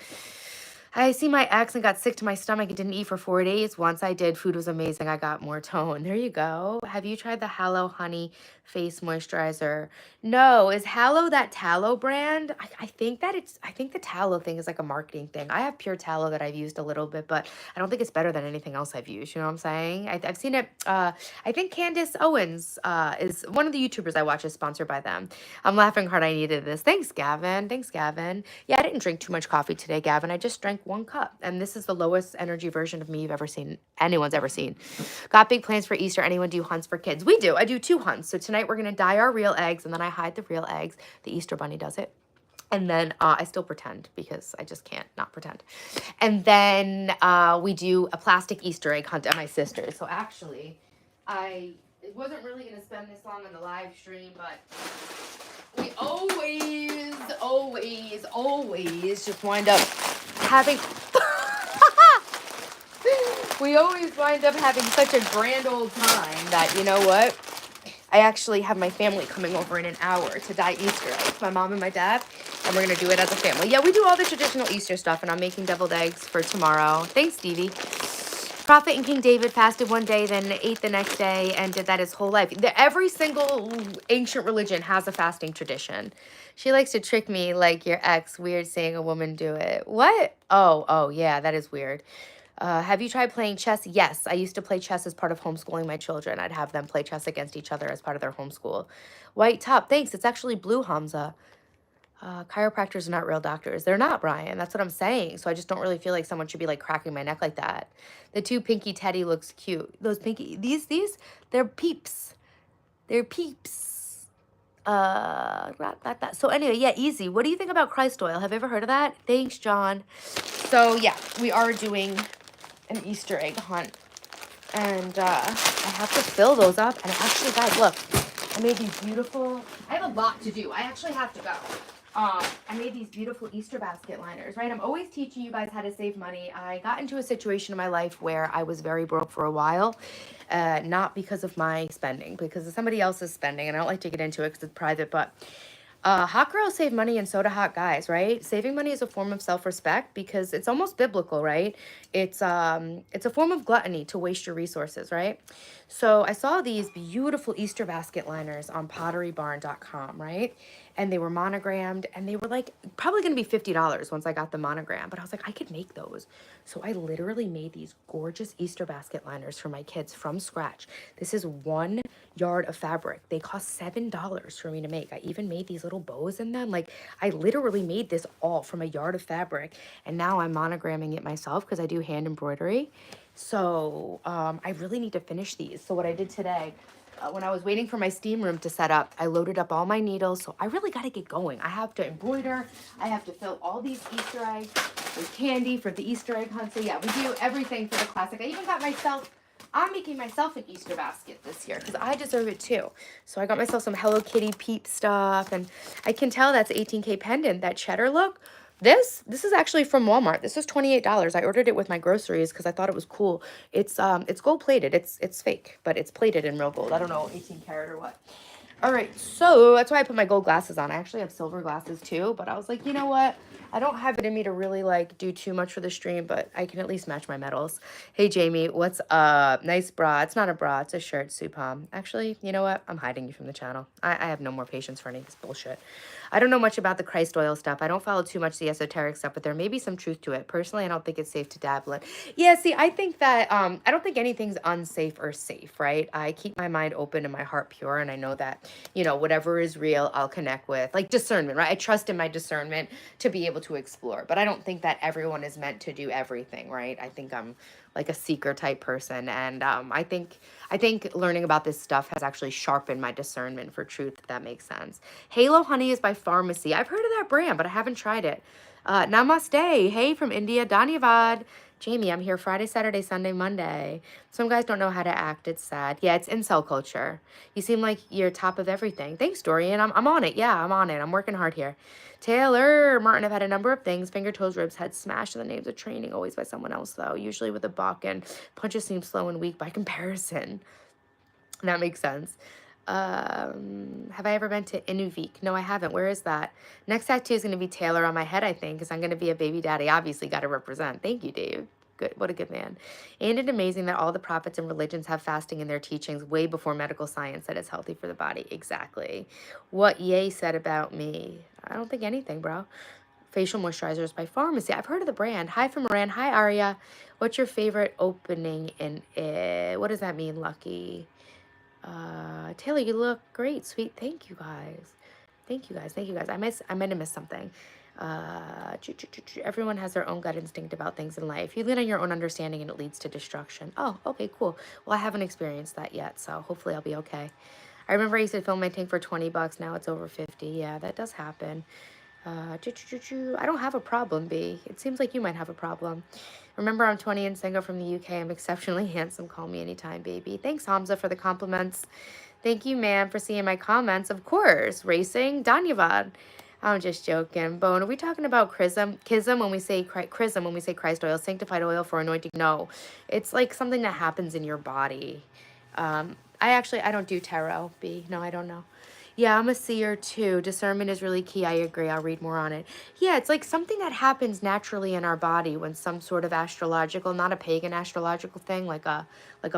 I see my ex and got sick to my stomach and didn't eat for 4 days. Once I did, food was amazing. I got more tone. There you go. Have you tried the Hallow Honey Face Moisturizer? No. Is Hallow that tallow brand? I think I think the tallow thing is like a marketing thing. I have pure tallow that I've used a little bit, but I don't think it's better than anything else I've used. You know what I'm saying? I've seen it. I think Candace Owens is one of the YouTubers I watch is sponsored by them. I'm laughing hard. I needed this. Thanks, Gavin. Thanks, Gavin. Yeah, I didn't drink too much coffee today, Gavin. I just drank 1 cup. And this is the lowest energy version of me you've ever seen, anyone's ever seen. Got big plans for Easter. Anyone do hunts for kids? We do. I do 2 hunts. So tonight we're going to dye our real eggs and then I hide the real eggs. The Easter bunny does it. And then I still pretend because I just can't not pretend. And then we do a plastic Easter egg hunt at my sister's. So actually, I wasn't really going to spend this long on the live stream, but we always just wind up having... we always wind up having such a grand old time that, you know what? I actually have my family coming over in an hour to dye Easter eggs, my mom and my dad, and we're going to do it as a family. Yeah, we do all the traditional Easter stuff, and I'm making deviled eggs for tomorrow. Thanks, Stevie. Prophet and King David fasted one day, then ate the next day, and did that his whole life. Every single ancient religion has a fasting tradition. She likes to trick me like your ex. Weird seeing a woman do it. What? Oh, yeah, that is weird. Have you tried playing chess? Yes, I used to play chess as part of homeschooling my children. I'd have them play chess against each other as part of their homeschool. White top, thanks. It's actually blue, Hamza. Chiropractors are not real doctors. They're not, Brian. That's what I'm saying. So I just don't really feel like someone should be like cracking my neck like that. The 2 pinky teddy looks cute. Those pinky, these, they're peeps. They're peeps. So anyway, yeah, easy. What do you think about Christ oil? Have you ever heard of that? Thanks, John. So yeah, we are doing an Easter egg hunt. And I have to fill those up. And actually, guys, look, I made these beautiful, I have a lot to do. I actually have to go. I made these beautiful Easter basket liners, right? I'm always teaching you guys how to save money. I got into a situation in my life where I was very broke for a while, not because of my spending, because of somebody else's spending, and I don't like to get into it because it's private, but hot girls save money and so do hot guys, right? Saving money is a form of self-respect because it's almost biblical, right? It's a form of gluttony to waste your resources, right? So I saw these beautiful Easter basket liners on potterybarn.com, right? And they were monogrammed and they were like probably going to be $50 once I got the monogram, but I was like, I could make those. So I literally made these gorgeous Easter basket liners for my kids from scratch. This is 1 yard of fabric. They cost $7 for me to make. I even made these little bows in them. Like I literally made this all from a yard of fabric, and now I'm monogramming it myself because I do hand embroidery. So I really need to finish these. So what I did today, when I was waiting for my steam room to set up, I loaded up all my needles. So I really got to get going. I have to embroider. I have to fill all these Easter eggs with candy for the Easter egg hunt. So yeah, we do everything for the classic. I even got myself, I'm making myself an Easter basket this year because I deserve it too. So I got myself some Hello Kitty Peep stuff, and I can tell that's 18K pendant, that cheddar look. This is actually from Walmart. This was $28. I ordered it with my groceries because I thought it was cool. It's gold plated. It's fake, but it's plated in real gold. I don't know, 18 karat or what. All right, so that's why I put my gold glasses on. I actually have silver glasses too, but I was like, you know what? I don't have it in me to really like do too much for the stream, but I can at least match my medals. Hey, Jamie, what's up? Nice bra. It's not a bra. It's a shirt, Supam. Actually, you know what? I'm hiding you from the channel. I have no more patience for any of this bullshit. I don't know much about the Christ oil stuff. I don't follow too much the esoteric stuff, but there may be some truth to it. Personally, I don't think it's safe to dabble in. Yeah, see, I think that I don't think anything's unsafe or safe, right? I keep my mind open and my heart pure, and I know that, you know, whatever is real, I'll connect with. Like discernment, right? I trust in my discernment to be able to explore. But I don't think that everyone is meant to do everything, right? I think I'm like a seeker type person, and I think learning about this stuff has actually sharpened my discernment for truth, if that makes sense. Halo Honey is by Pharmacy. I've heard of that brand, but I haven't tried it. Namaste. Hey from India. Dhanyavad. Jamie, I'm here Friday, Saturday, Sunday, Monday. Some guys don't know how to act. It's sad. Yeah, it's incel culture. You seem like you're top of everything. Thanks, Dorian. I'm on it. Yeah, I'm on it. I'm working hard here. Taylor, Martin, I've had a number of things. Finger, toes, ribs, head smashed in the names of training, always by someone else, though. Usually with a buck, and punches seem slow and weak by comparison. That makes sense. Have I ever been to Inuvik? No, I haven't. Where is that? Next tattoo is going to be Taylor on my head, I think, because I'm going to be a baby daddy. Obviously, got to represent. Thank you, Dave. Good. What a good man. Ain't it amazing that all the prophets and religions have fasting in their teachings way before medical science said it's healthy for the body? Exactly. What Ye said about me. I don't think anything, bro. Facial moisturizers by Pharmacy. I've heard of the brand. Hi from Moran. Hi, Aria. What's your favorite opening in it? What does that mean, Lucky? Taylor, you look great, sweet. Thank you guys. Thank you guys. Thank you guys. I might have missed something. Everyone has their own gut instinct about things in life. You lean on your own understanding and it leads to destruction. Oh, okay, cool. Well, I haven't experienced that yet, so hopefully I'll be okay. I remember I used to film my tank for 20 bucks. Now it's over 50. Yeah, that does happen. I don't have a problem, B. It seems like you might have a problem. Remember, I'm 20 and single from the UK. I'm exceptionally handsome. Call me anytime, baby. Thanks, Hamza, for the compliments. Thank you, ma'am, for seeing my comments. Of course. Racing. Dhanyavad. I'm just joking. Bone, are we talking about chrism when we say chrism when we say Christ oil, sanctified oil for anointing? No. It's like something that happens in your body. I don't do tarot, B. No, I don't know. Yeah, I'm a seer too. Discernment is really key. I agree. I'll read more on it. Yeah, it's like something that happens naturally in our body when some sort of astrological, not a pagan astrological thing, like a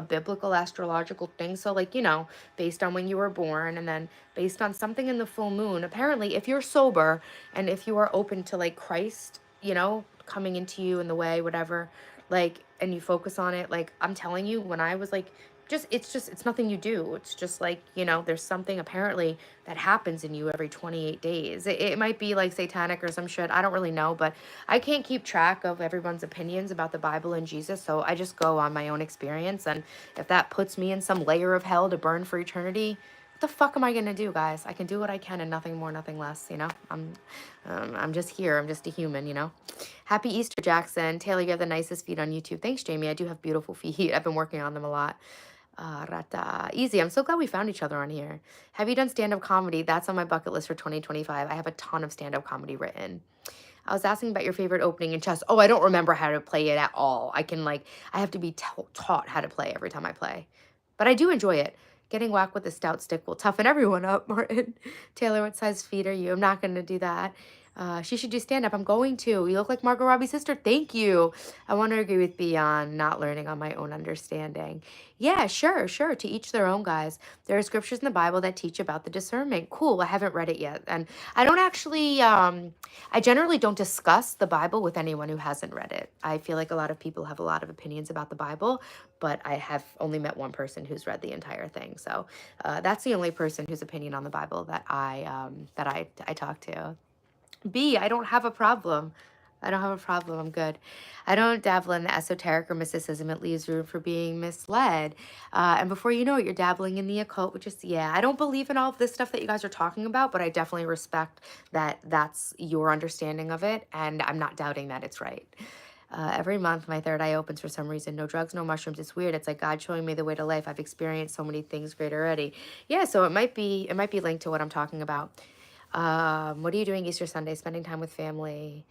biblical astrological thing. So like, you know, based on when you were born and then based on something in the full moon. Apparently, if you're sober and if you are open to like Christ, you know, coming into you in the way, whatever, like, and you focus on it, like I'm telling you, when I was like it's nothing you do. It's just like, you know, there's something apparently that happens in you every 28 days. It might be like satanic or some shit. I don't really know, but I can't keep track of everyone's opinions about the Bible and Jesus. So I just go on my own experience. And if that puts me in some layer of hell to burn for eternity, what the fuck am I going to do, guys? I can do what I can and nothing more, nothing less, you know? I'm just here. I'm just a human, you know? Happy Easter, Jackson. Taylor, you have the nicest feet on YouTube. Thanks, Jamie. I do have beautiful feet. I've been working on them a lot. Rata. Easy. I'm so glad we found each other on here. Have you done stand-up comedy? That's on my bucket list for 2025. I have a ton of stand-up comedy written. I was asking about your favorite opening in chess. Oh, I don't remember how to play it at all. I have to be taught how to play every time I play. But I do enjoy it. Getting whacked with a stout stick will toughen everyone up, Martin. Taylor, what size feet are you? I'm not going to do that. She should do stand-up. I'm going to. You look like Margot Robbie's sister. Thank you. I want to agree with Beyond, not learning on my own understanding. Yeah, sure. To each their own, guys. There are scriptures in the Bible that teach about the discernment. Cool. I haven't read it yet. And I don't actually, I generally don't discuss the Bible with anyone who hasn't read it. I feel like a lot of people have a lot of opinions about the Bible, but I have only met one person who's read the entire thing. So that's the only person whose opinion on the Bible that I talk to. B, I don't have a problem. I'm good. I don't dabble in the esoteric or mysticism. It leaves room for being misled. And before you know it, you're dabbling in the occult, which is, yeah, I don't believe in all of this stuff that you guys are talking about, but I definitely respect that that's your understanding of it. And I'm not doubting that it's right. Every month, my third eye opens for some reason. No drugs, no mushrooms. It's weird. It's like God showing me the way to life. I've experienced so many things great already. Yeah, so it might be linked to what I'm talking about. What are you doing Easter Sunday? Spending time with family.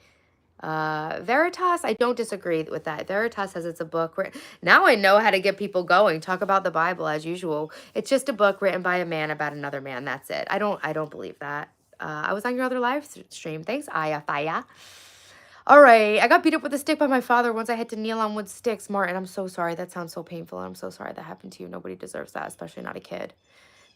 Veritas, I don't disagree with that. Veritas says it's a book. Now I know how to get people going. Talk about the Bible as usual. It's just a book written by a man about another man. That's it. I don't believe that. I was on your other live stream. Thanks, Aya Faya. All right. I got beat up with a stick by my father once I had to kneel on wood sticks. Martin, I'm so sorry. That sounds so painful. I'm so sorry that happened to you. Nobody deserves that, especially not a kid.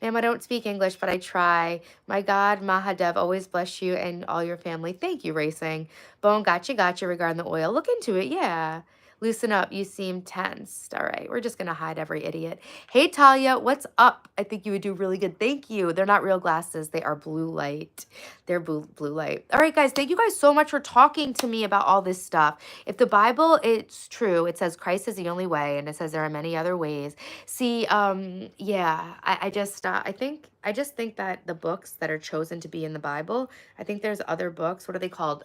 Ma'am, I don't speak English, but I try. My God, Mahadev, always bless you and all your family. Thank you, Racing. Bone, gotcha regarding the oil. Look into it, yeah. Loosen up. You seem tensed. All right, we're just going to hide every idiot. Hey, Talia, what's up? I think you would do really good. Thank you. They're not real glasses. They are blue light. They're blue light. All right, guys, thank you guys so much for talking to me about all this stuff. If the Bible, it's true. It says Christ is the only way, and it says there are many other ways. See, yeah, I just think that the books that are chosen to be in the Bible, I think there's other books. What are they called?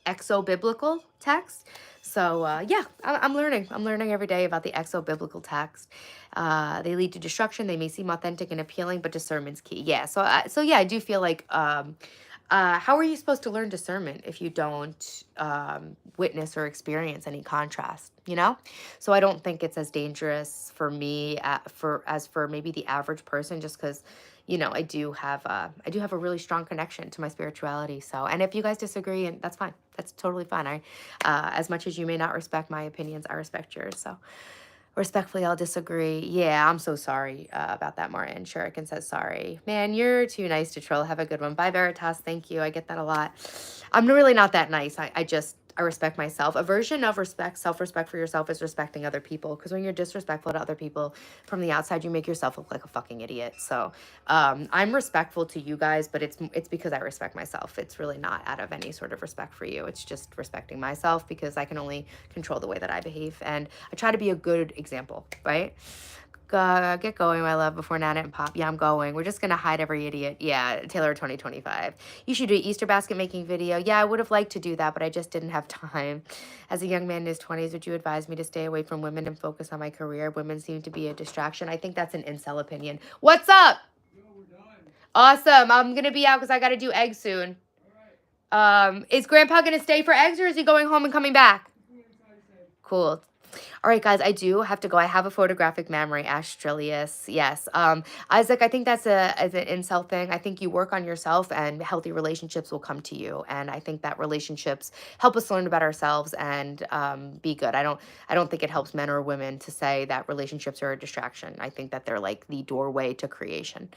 Exo-biblical texts. So yeah, I'm learning. I'm learning every day about the exo-biblical text. They lead to destruction. They may seem authentic and appealing, but discernment's key. Yeah. So yeah, I do feel like how are you supposed to learn discernment if you don't witness or experience any contrast? You know, so I don't think it's as dangerous for me as for maybe the average person, just because, you know, I do have a really strong connection to my spirituality. So, and if you guys disagree, and that's fine, that's totally fine. As much as you may not respect my opinions, I respect yours. So. Respectfully, I'll disagree. Yeah, I'm so sorry about that, Martin. Shuriken says sorry. Man, you're too nice to troll. Have a good one. Bye, Veritas. Thank you. I get that a lot. I'm really not that nice. I respect myself. A version of respect, self-respect for yourself is respecting other people. Because when you're disrespectful to other people from the outside, you make yourself look like a fucking idiot. So I'm respectful to you guys, but it's because I respect myself. It's really not out of any sort of respect for you. It's just respecting myself because I can only control the way that I behave. And I try to be a good example, right? Get going, my love, before Nana and Pop. Yeah, I'm going. We're just going to hide every idiot. Yeah, Taylor 2025. You should do an Easter basket making video. Yeah, I would have liked to do that, but I just didn't have time. As a young man in his 20s, would you advise me to stay away from women and focus on my career? Women seem to be a distraction. I think that's an incel opinion. What's up? Yo, we're done. Awesome. I'm going to be out because I got to do eggs soon. All right. Is Grandpa going to stay for eggs or is he going home and coming back? Cool. All right, guys, I do have to go. I have a photographic memory, Astrilius. Yes. Isaac, I think that's an incel thing. I think you work on yourself and healthy relationships will come to you. And I think that relationships help us learn about ourselves and be good. I don't think it helps men or women to say that relationships are a distraction. I think that they're like the doorway to creation.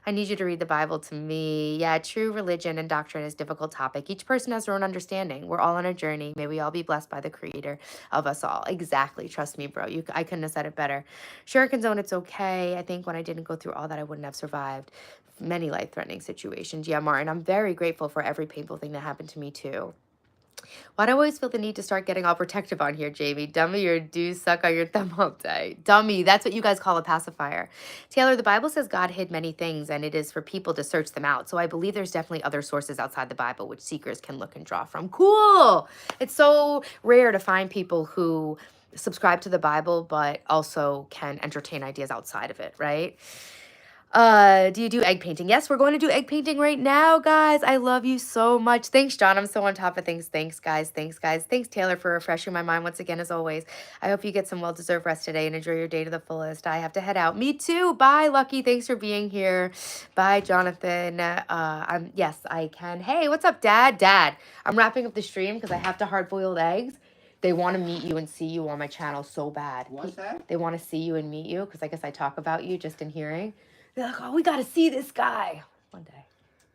I need you to read the Bible to me. Yeah, true religion and doctrine is a difficult topic. Each person has their own understanding. We're all on a journey. May we all be blessed by the Creator of us all. Exactly. Trust me, bro. I couldn't have said it better. Shuriken Zone, it's okay. I think when I didn't go through all that, I wouldn't have survived many life-threatening situations. Yeah, Martin, I'm very grateful for every painful thing that happened to me, too. Why do I always feel the need to start getting all protective on here, Jamie? Dummy, or do suck on your thumb all day. Dummy, that's what you guys call a pacifier. Taylor, the Bible says God hid many things, and it is for people to search them out. So I believe there's definitely other sources outside the Bible which seekers can look and draw from. Cool! It's so rare to find people who subscribe to the Bible, but also can entertain ideas outside of it, right? Do you do egg painting? Yes, we're going to do egg painting right now, guys. I love you so much. Thanks, John. I'm so on top of things. Thanks, guys. Thanks, guys. Thanks, Taylor, for refreshing my mind once again, as always. I hope you get some well-deserved rest today and enjoy your day to the fullest. I have to head out. Me too. Bye, Lucky. Thanks for being here. Bye, Jonathan. Yes, I can. Hey, what's up, Dad? Dad, I'm wrapping up the stream because I have to hard-boiled eggs. They want to meet you and see you on my channel so bad. What's that? They want to see you and meet you because I guess I talk about you just in hearing. They're like, oh, we got to see this guy one day.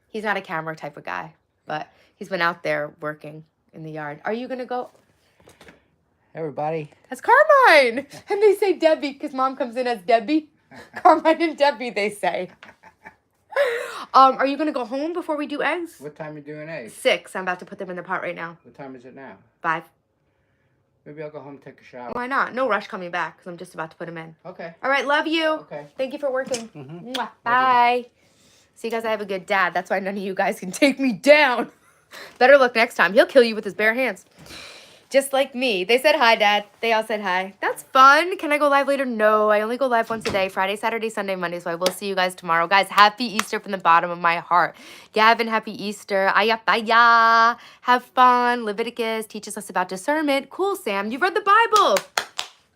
He's not a camera type of guy, but he's been out there working in the yard. Are you going to go? Everybody. That's Carmine. And they say Debbie because Mom comes in as Debbie. Carmine and Debbie, they say. Are you going to go home before we do eggs? What time are you doing eggs? 6. I'm about to put them in the pot right now. What time is it now? 5. Maybe I'll go home and take a shower. Why not? No rush coming back because I'm just about to put them in. Okay. All right, love you. Okay. Thank you for working. Mm-hmm. Mwah. Bye. See, guys, I have a good dad. That's why none of you guys can take me down. Better luck next time. He'll kill you with his bare hands. Just like me. They said hi, Dad. They all said hi. That's fun. Can I go live later? No, I only go live once a day. Friday, Saturday, Sunday, Monday. So I will see you guys tomorrow. Guys, happy Easter from the bottom of my heart. Gavin, happy Easter. Ayapaya. Have fun. Leviticus teaches us about discernment. Cool, Sam. You've read the Bible.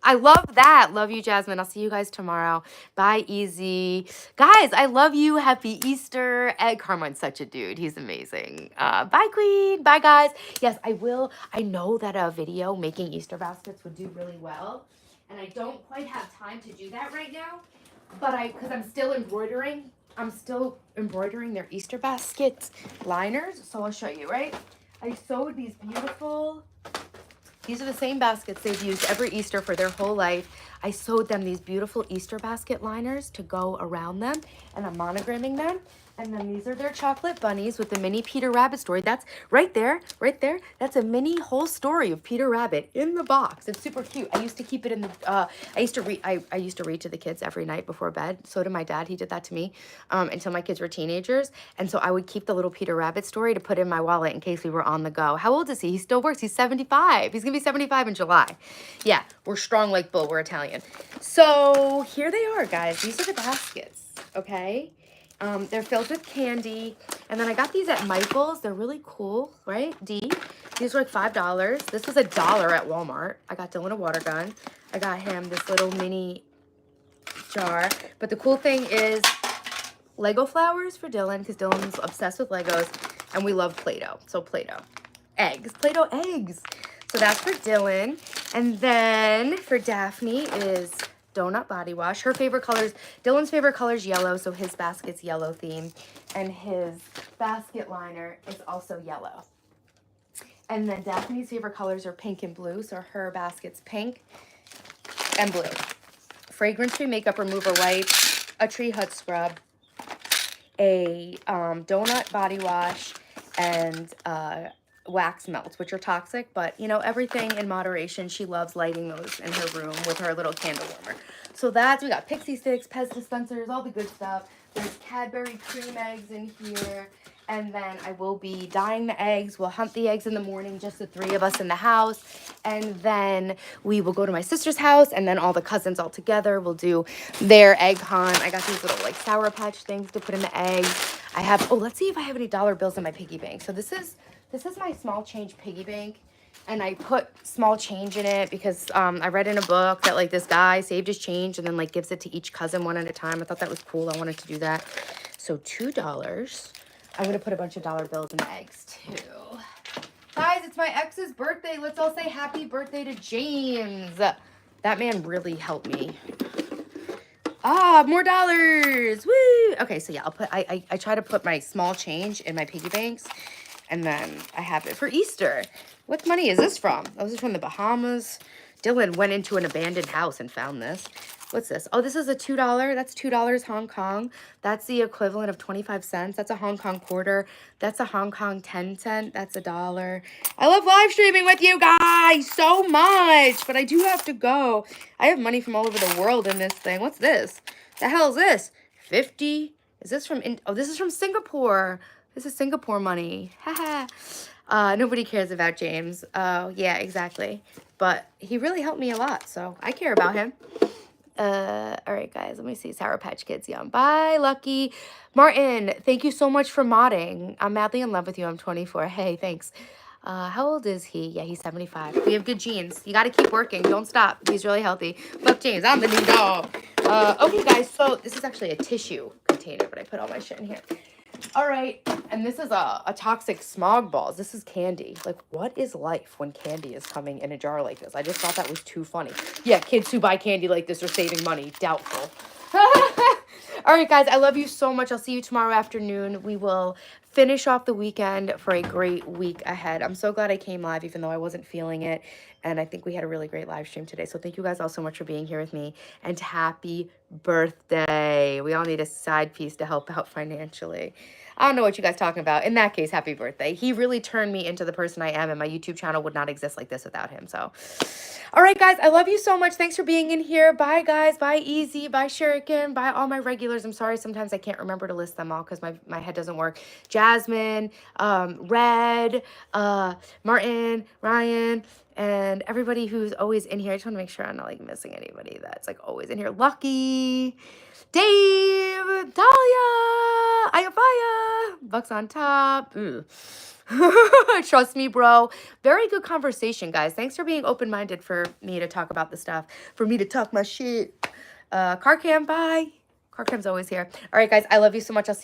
I love that. Love you, Jasmine. I'll see you guys tomorrow. Bye, Easy. Guys, I love you. Happy Easter. Ed Carmine's such a dude. He's amazing. Bye, Queen. Bye, guys. Yes, I will. I know that a video making Easter baskets would do really well. And I don't quite have time to do that right now. but because I'm still embroidering their Easter basket liners. So I'll show you, right? I sewed these beautiful, these are the same baskets they've used every Easter for their whole life. I sewed them these beautiful Easter basket liners to go around them, and I'm monogramming them. And then these are their chocolate bunnies with the mini Peter Rabbit story. That's right there, right there. That's a mini whole story of Peter Rabbit in the box. It's super cute. I used to keep it in the, I used to read to the kids every night before bed. So did my dad. He did that to me until my kids were teenagers. And so I would keep the little Peter Rabbit story to put in my wallet in case we were on the go. How old is he? He still works. He's 75. He's going to be 75 in July. Yeah, we're strong like bull. We're Italian. So here they are, guys. These are the baskets, okay? They're filled with candy. And then I got these at Michael's. They're really cool, right? These were like $5. This was $1 at Walmart. I got Dylan a water gun. I got him this little mini jar. But the cool thing is Lego flowers for Dylan, because Dylan's obsessed with Legos. And we love Play-Doh. So Play-Doh. Eggs. Play-Doh eggs. So that's for Dylan. And then for Daphne is donut body wash. Her favorite colors, Dylan's favorite color is yellow, so his basket's yellow theme. And his basket liner is also yellow. And then Daphne's favorite colors are pink and blue, so her basket's pink and blue. Fragrance-free makeup remover wipe, a Tree Hut scrub, a donut body wash, and wax melts, which are toxic, but you know, everything in moderation. She loves lighting those in her room with her little candle warmer. So we got pixie sticks, Pez dispensers, all the good stuff. There's Cadbury cream eggs in here. And then I will be dyeing the eggs. We'll hunt the eggs in the morning, just the 3 of us in the house. And then we will go to my sister's house, and then all the cousins all together will do their egg hunt. I got these little like Sour Patch things to put in the eggs. I have, let's see if I have any dollar bills in my piggy bank. So this is my small change piggy bank. And I put small change in it because I read in a book that like this guy saved his change and then like gives it to each cousin one at a time. I thought that was cool. I wanted to do that. So $2. I'm going to put a bunch of dollar bills in the eggs, too. Guys, it's my ex's birthday. Let's all say happy birthday to James. That man really helped me. More dollars. Woo! Okay, so yeah, I try to put my small change in my piggy banks. And then I have it for Easter. What money is this from? Oh, this is from the Bahamas. Dylan went into an abandoned house and found this. What's this? Oh, this is a $2. That's $2 Hong Kong. That's the equivalent of 25 cents. That's a Hong Kong quarter. That's a Hong Kong 10-cent. That's $1. I love live streaming with you guys so much, but I do have to go. I have money from all over the world in this thing. What's this? The hell is this? 50? Is this from, oh, this is from Singapore. This is Singapore money. Haha. Nobody cares about James. Oh, yeah, exactly. But he really helped me a lot, so I care about him. All right, guys, let me see. Sour Patch Kids, yum. Bye, Lucky. Martin, thank you so much for modding. I'm madly in love with you. I'm 24. Hey, thanks. How old is he? Yeah, he's 75. We have good genes. You got to keep working. Don't stop. He's really healthy. Fuck James. I'm the new dog. Okay, guys, so this is actually a tissue container, but I put all my shit in here. All right, and this is a toxic smog balls. This is candy. Like, what is life when candy is coming in a jar like this? I just thought that was too funny. Yeah, kids who buy candy like this are saving money. Doubtful. All right, guys, I love you so much. I'll see you tomorrow afternoon. We will finish off the weekend for a great week ahead. I'm so glad I came live, even though I wasn't feeling it. And I think we had a really great live stream today. So thank you guys all so much for being here with me. And happy birthday. We all need a side piece to help out financially. I don't know what you guys are talking about. In that case, happy birthday. He really turned me into the person I am, and my YouTube channel would not exist like this without him. So, all right, guys, I love you so much. Thanks for being in here. Bye, guys. Bye, Easy. Bye, Shuriken. Bye, all my regulars. I'm sorry sometimes I can't remember to list them all because my head doesn't work. Jasmine, Red, Martin, Ryan, and everybody who's always in here. I just want to make sure I'm not like missing anybody that's like always in here. Lucky, Dave, Dahlia, Ayafaya, Bucks on top. Trust me, bro. Very good conversation, guys. Thanks for being open-minded for me to talk about the stuff, for me to talk my shit. Car cam, bye. Car cam's always here. All right, guys, I love you so much. I'll see you.